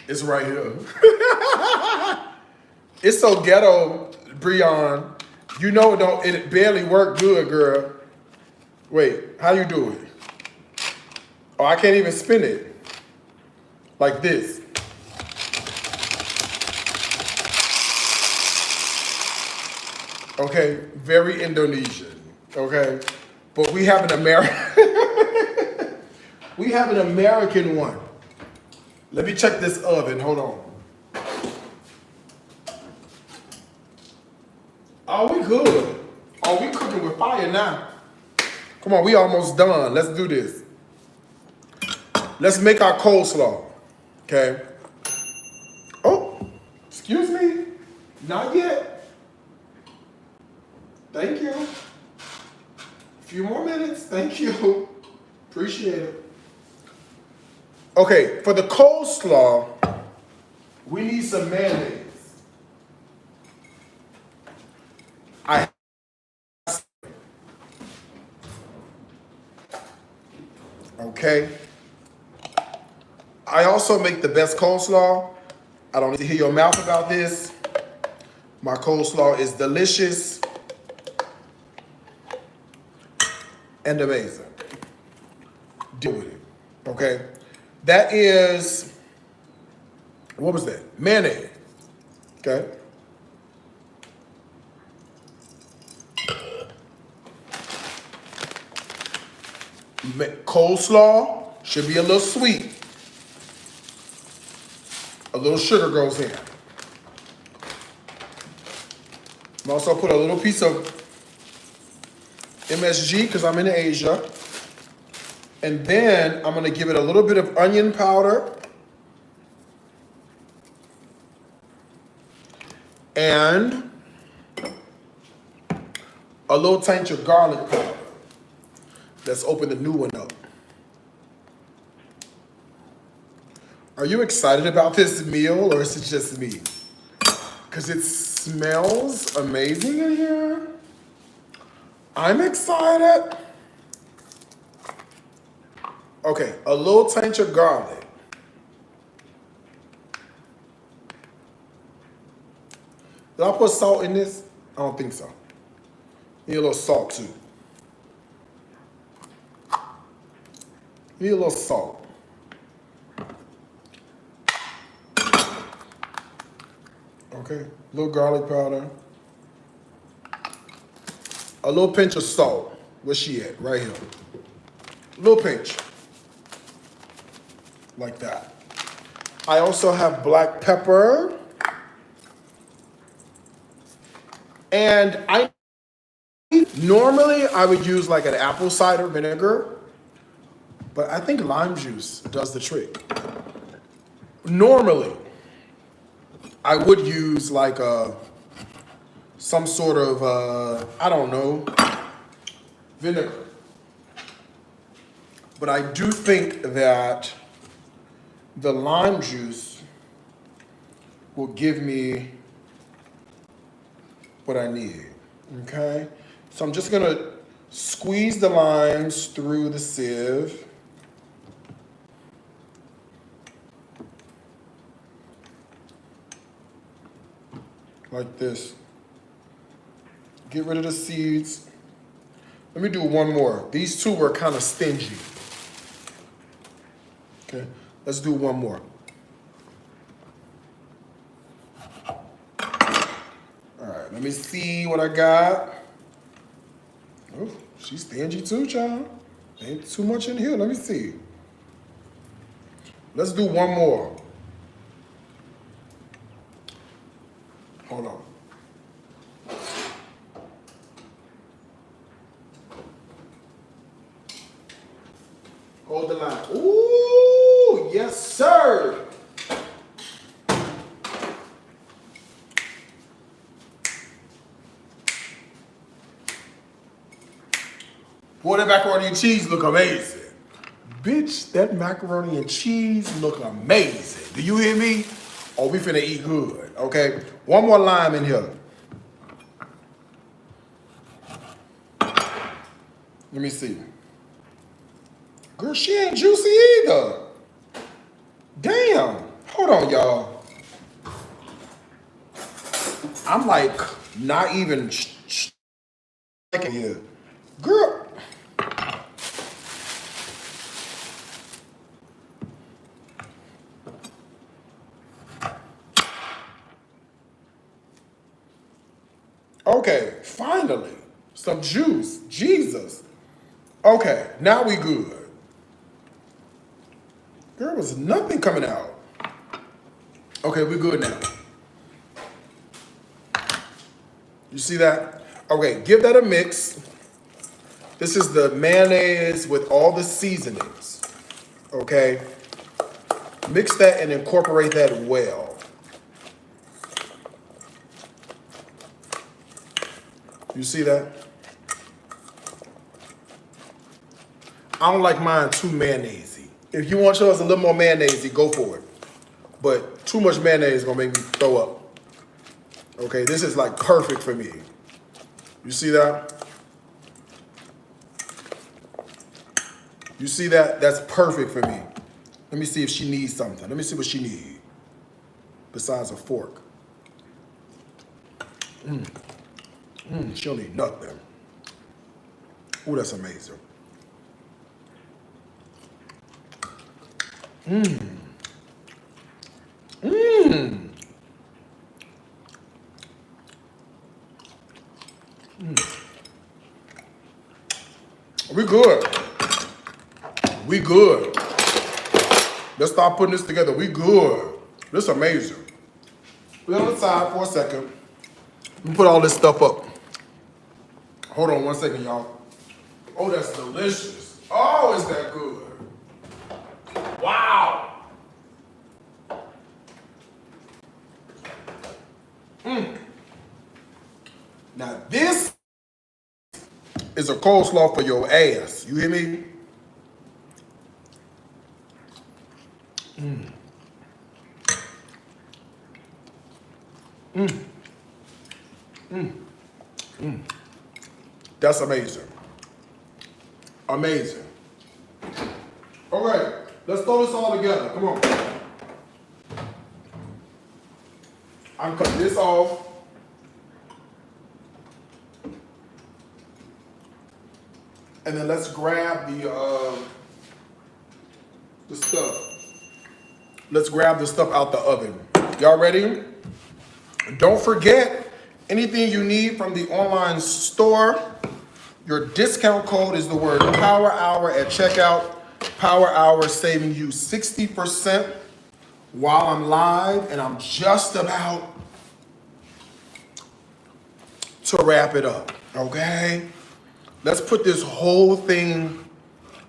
S1: It's right here. It's so ghetto, Breon. You know it barely worked good, girl. Wait, how you do it? Oh, I can't even spin it. Like this. Okay, very Indonesian. Okay, but we have an we have an American one. Let me check this oven. Hold on. Oh, we good. Oh, we cooking with fire now. Come on, we almost done. Let's do this. Let's make our coleslaw. Okay. Oh, excuse me. Not yet. Thank you. A few more minutes. Thank you. Appreciate it. Okay, for the coleslaw, we need some mayonnaise. Okay. I also make the best coleslaw. I don't need to hear your mouth about this. My coleslaw is delicious and amazing. Deal with it. Okay. That is, what was that? Mayonnaise. Okay. Coleslaw should be a little sweet. A little sugar goes in. I'm also put a little piece of MSG because I'm in Asia. And then I'm gonna give it a little bit of onion powder. And a little tinge of garlic powder. Let's open the new one up. Are you excited about this meal or is it just me? Because it smells amazing in here. I'm excited. Okay, a little tinge of garlic. Did I put salt in this? I don't think so. Need a little salt too. Need a little salt. Okay, a little garlic powder. A little pinch of salt. Where's she at? Right here. A little pinch. Like that. I also have black pepper. And normally I would use like an apple cider vinegar, but I think lime juice does the trick. Normally, I would use like some sort of, I don't know, vinegar. But I do think that the lime juice will give me what I need, okay? So I'm just gonna squeeze the limes through the sieve. Like this. Get rid of the seeds. Let me do one more. These two were kind of stingy. Okay, let's do one more. All right, let me see what I got. Oh, she's stingy too, child. Ain't too much in here. Let me see. Let's do one more. Boy, that macaroni and cheese look amazing. Bitch, that macaroni and cheese look amazing. Do you hear me? Oh, we finna eat good, okay? One more lime in here. Let me see. Girl, she ain't juicy either. Damn. Hold on, y'all. I'm like not even here. Girl. Okay, finally. Some juice. Jesus. Okay, now we good. There was nothing coming out. Okay, we good now. You see that? Okay, give that a mix. This is the mayonnaise with all the seasonings. Okay? Mix that and incorporate that well. You see that? I don't like mine too mayonnaisey. If you want yours a little more mayonnaisey, go for it. But too much mayonnaise is gonna make me throw up. Okay, this is like perfect for me. You see that? You see that? That's perfect for me. Let me see if she needs something. Let me see what she needs. Besides a fork. She don't need nothing. Ooh, that's amazing. We good. We good. Let's start putting this together. We good. This is amazing. Put it on the side for a second. Let me put all this stuff up. Hold on one second, y'all. Oh, that's delicious. Oh, is that good? Wow. Now this is a coleslaw for your ass. You hear me? That's amazing. Amazing. Okay, let's throw this all together. Come on. I'm cutting this off. And then let's grab the stuff. Let's grab the stuff out the oven. Y'all ready? Don't forget, anything you need from the online store, your discount code is the word Power Hour at checkout. Power Hour saving you 60% while I'm live, and I'm just about to wrap it up, okay? Let's put this whole thing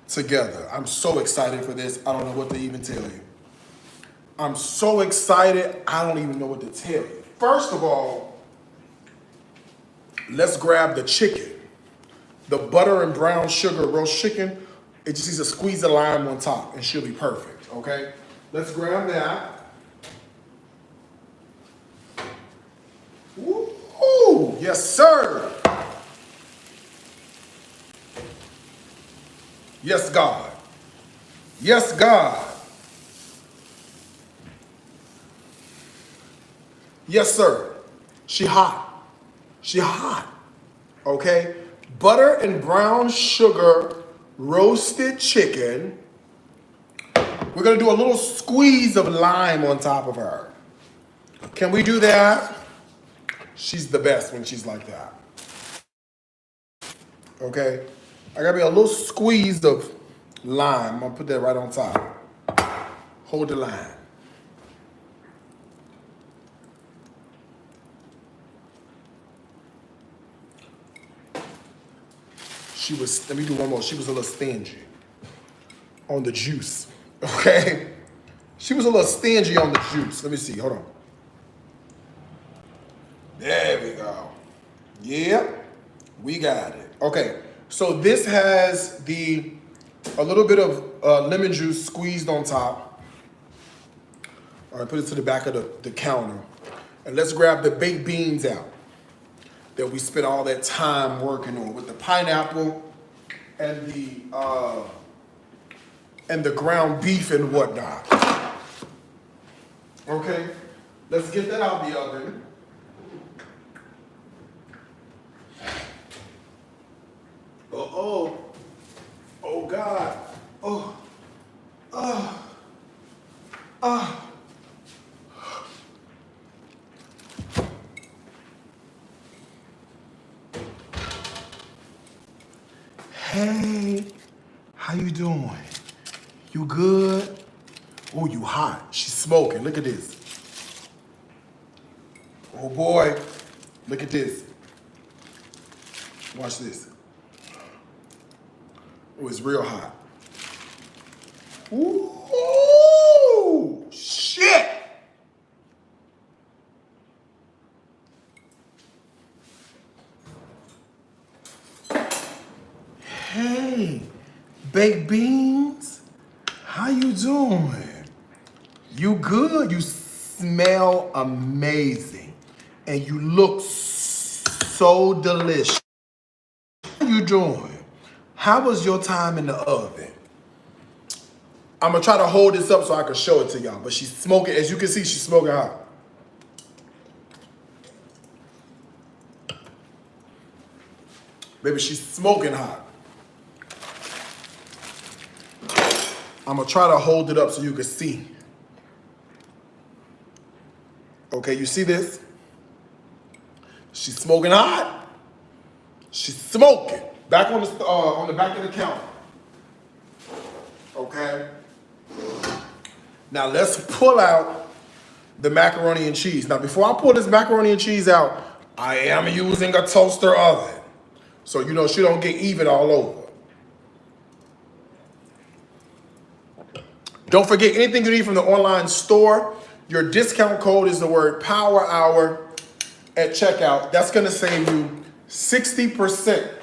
S1: together. I'm so excited for this. I don't know what to even tell you. I'm so excited, I don't even know what to tell you. First of all, let's grab the chicken. The butter and brown sugar roast chicken. It just needs to squeeze a lime on top and she'll be perfect, okay? Let's grab that. Ooh, yes, sir. Yes, God. Yes, God. Yes, sir. She hot. She hot. Okay? Butter and brown sugar roasted chicken. We're going to do a little squeeze of lime on top of her. Can we do that? She's the best when she's like that. Okay? I got me a little squeeze of lime. I'm going to put that right on top. Hold the line. She was, let me do one more. She was a little stingy on the juice, okay? She was a little stingy on the juice. Let me see, hold on. There we go. Yep, we got it. Okay, So this has a little bit of lemon juice squeezed on top. All right, put it to the back of the counter. And let's grab the baked beans out that we spent all that time working on with the pineapple and the ground beef and whatnot. Okay, let's get that out of the oven. Uh-oh. Oh, God. Oh. Hey, how you doing? You good? Oh, you hot. She's smoking. Look at this. Oh, boy. Look at this. Watch this. Oh, it's real hot. Ooh, shit. Hey, baked beans, how you doing? You good? You smell amazing, and you look so delicious. How you doing? How was your time in the oven? I'm gonna try to hold this up so I can show it to y'all, but she's smoking. As you can see, she's smoking hot. Baby, she's smoking hot. I'm gonna try to hold it up so you can see. Okay, you see this? She's smoking hot. She's smoking. Back on the back of the counter. Okay. Now let's pull out the macaroni and cheese. Now before I pull this macaroni and cheese out, I am using a toaster oven. So you know she don't get even all over. Don't forget anything you need from the online store. Your discount code is the word Power Hour at checkout. That's gonna save you 60%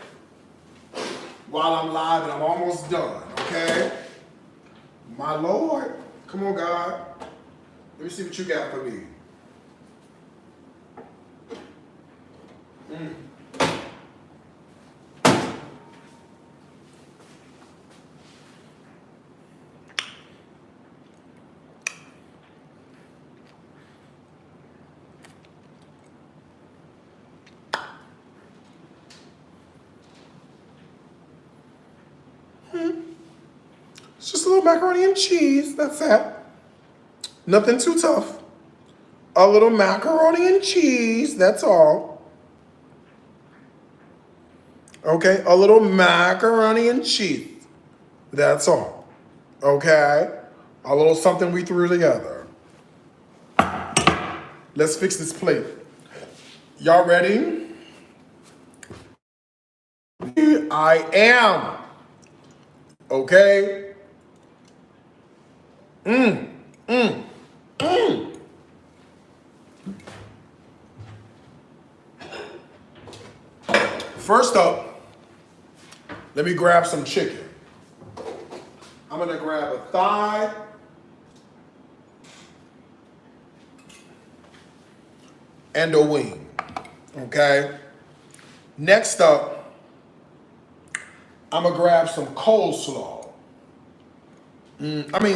S1: while I'm live and I'm almost done, okay? My Lord, come on, God. Let me see what you got for me. It's just a little macaroni and cheese, that's it. Nothing too tough. A little macaroni and cheese, that's all. Okay, a little macaroni and cheese, that's all. Okay, a little something we threw together. Let's fix this plate. Y'all ready? I am. Okay. First up, let me grab some chicken. I'm gonna grab a thigh. And a wing, okay? Next up, I'm gonna grab some coleslaw.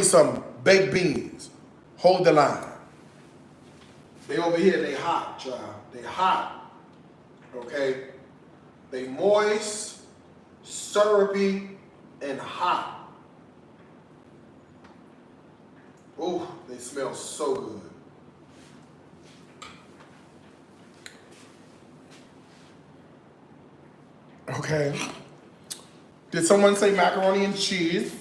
S1: Some baked beans. Hold the line. They over here, they hot, child. They hot, okay? They moist, syrupy, and hot. Ooh, they smell so good. Okay. Did someone say macaroni and cheese?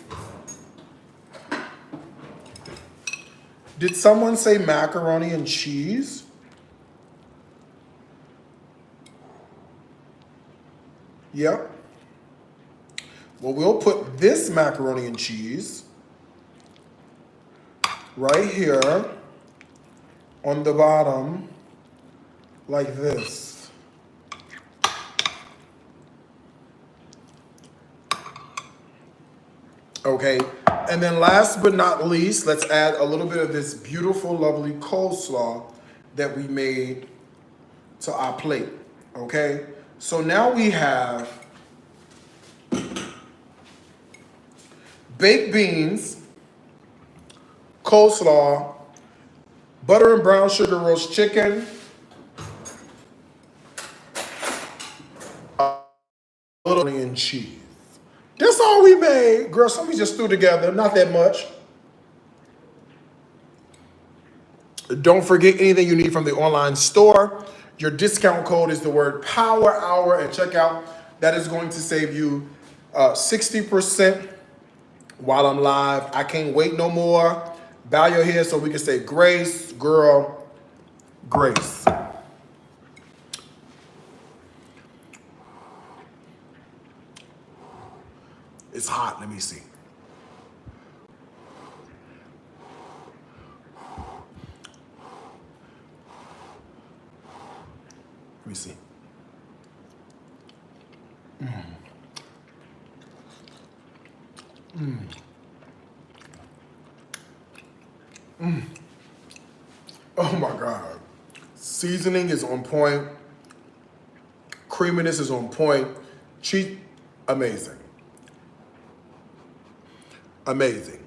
S1: Did someone say macaroni and cheese? Yep. Well, we'll put this macaroni and cheese right here on the bottom like this. Okay. And then last but not least, let's add a little bit of this beautiful, lovely coleslaw that we made to our plate. Okay. So now we have baked beans, coleslaw, butter and brown sugar roast chicken, a little onion cheese. That's all we made. Girl, so we just threw together, not that much. Don't forget anything you need from the online store. Your discount code is the word Power Hour at checkout. That is going to save you 60% while I'm live. I can't wait no more. Bow your head so we can say grace, girl, grace. It's hot, let me see. Let me see. Oh my God. Seasoning is on point. Creaminess is on point. Cheese, amazing. Amazing.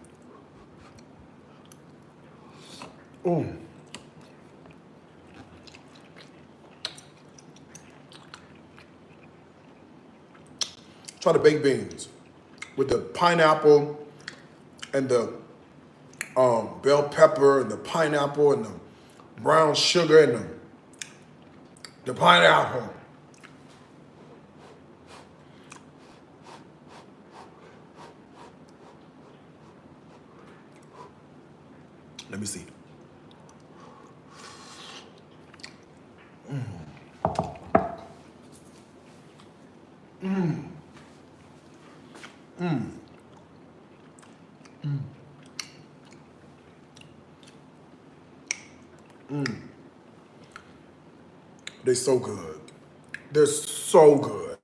S1: Try the baked beans with the pineapple and the bell pepper and the pineapple and the brown sugar and the pineapple. Let me see. They're so good. They're so good.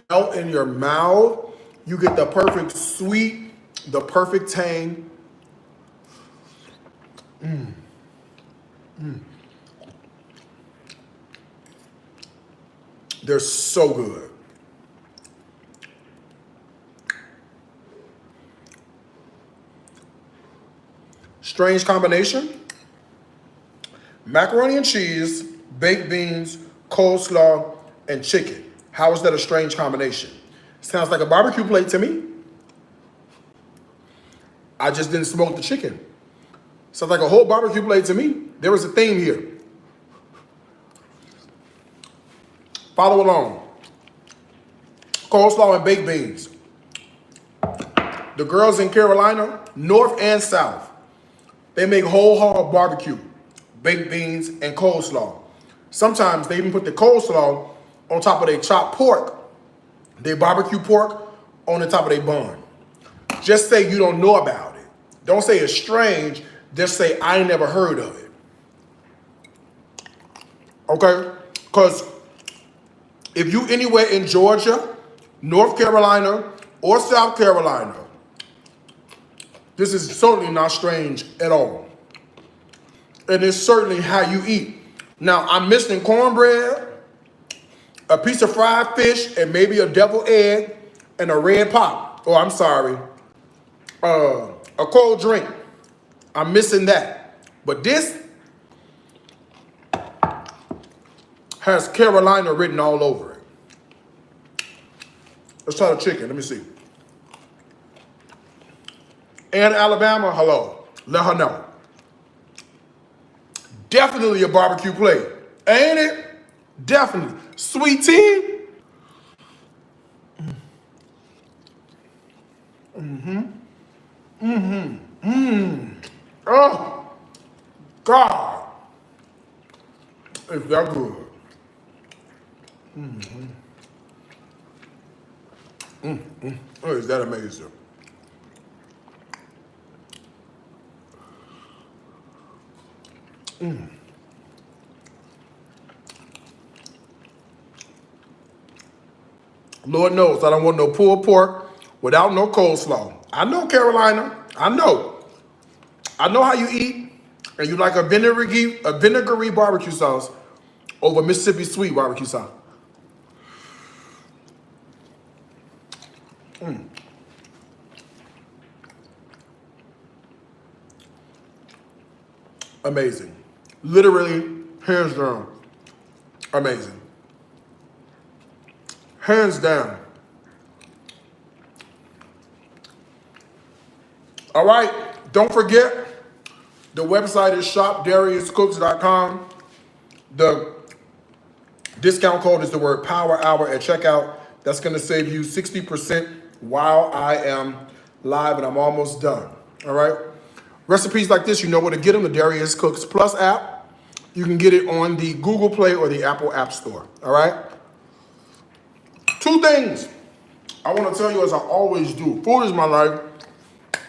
S1: Melt in your mouth. You get the perfect sweet, the perfect tang. They're so good. Strange combination. Macaroni and cheese, baked beans, coleslaw, and chicken. How is that a strange combination? Sounds like a barbecue plate to me. I just didn't smoke the chicken. Sounds like a whole barbecue plate to me. There was a theme here. Follow along. Coleslaw and baked beans. The girls in Carolina, north and south, they make whole hog barbecue, baked beans, and coleslaw. Sometimes they even put the coleslaw on top of their chopped pork, their barbecue pork on the top of their bun. Just say you don't know about it. Don't say it's strange. Just say I ain't never heard of it. Okay? Because if you anywhere in Georgia, North Carolina, or South Carolina, this is certainly not strange at all. And it's certainly how you eat. Now, I'm missing cornbread, a piece of fried fish, and maybe a deviled egg, and a red pop. Oh, I'm sorry. A cold drink. I'm missing that. But this has Carolina written all over it. Let's try the chicken. Let me see. And Alabama, hello. Let her know. Definitely a barbecue plate. Ain't it? Definitely. Sweet tea. Oh, God. It's that good. Oh, is that amazing? Lord knows I don't want no pulled pork without no coleslaw. I know, Carolina. I know. I know how you eat, and you like a vinegary barbecue sauce over Mississippi sweet barbecue sauce. Amazing. Literally, hands down, amazing. Hands down. All right, don't forget, the website is shopdariuscooks.com. The discount code is the word Power Hour at checkout. That's going to save you 60% while I am live and I'm almost done. All right. Recipes like this, you know where to get them, the Darius Cooks Plus app. You can get it on the Google Play or the Apple App Store. All right. Two things I want to tell you, as I always do. Food is my life.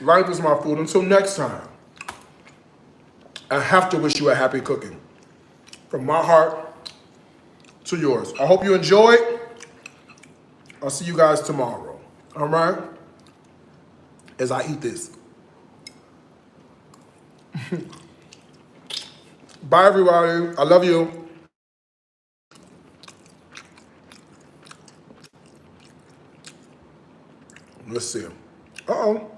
S1: Life is my food. Until next time, I have to wish you a happy cooking. From my heart to yours. I hope you enjoyed. I'll see you guys tomorrow. All right? As I eat this. Bye, everybody. I love you. Let's see. Uh-oh.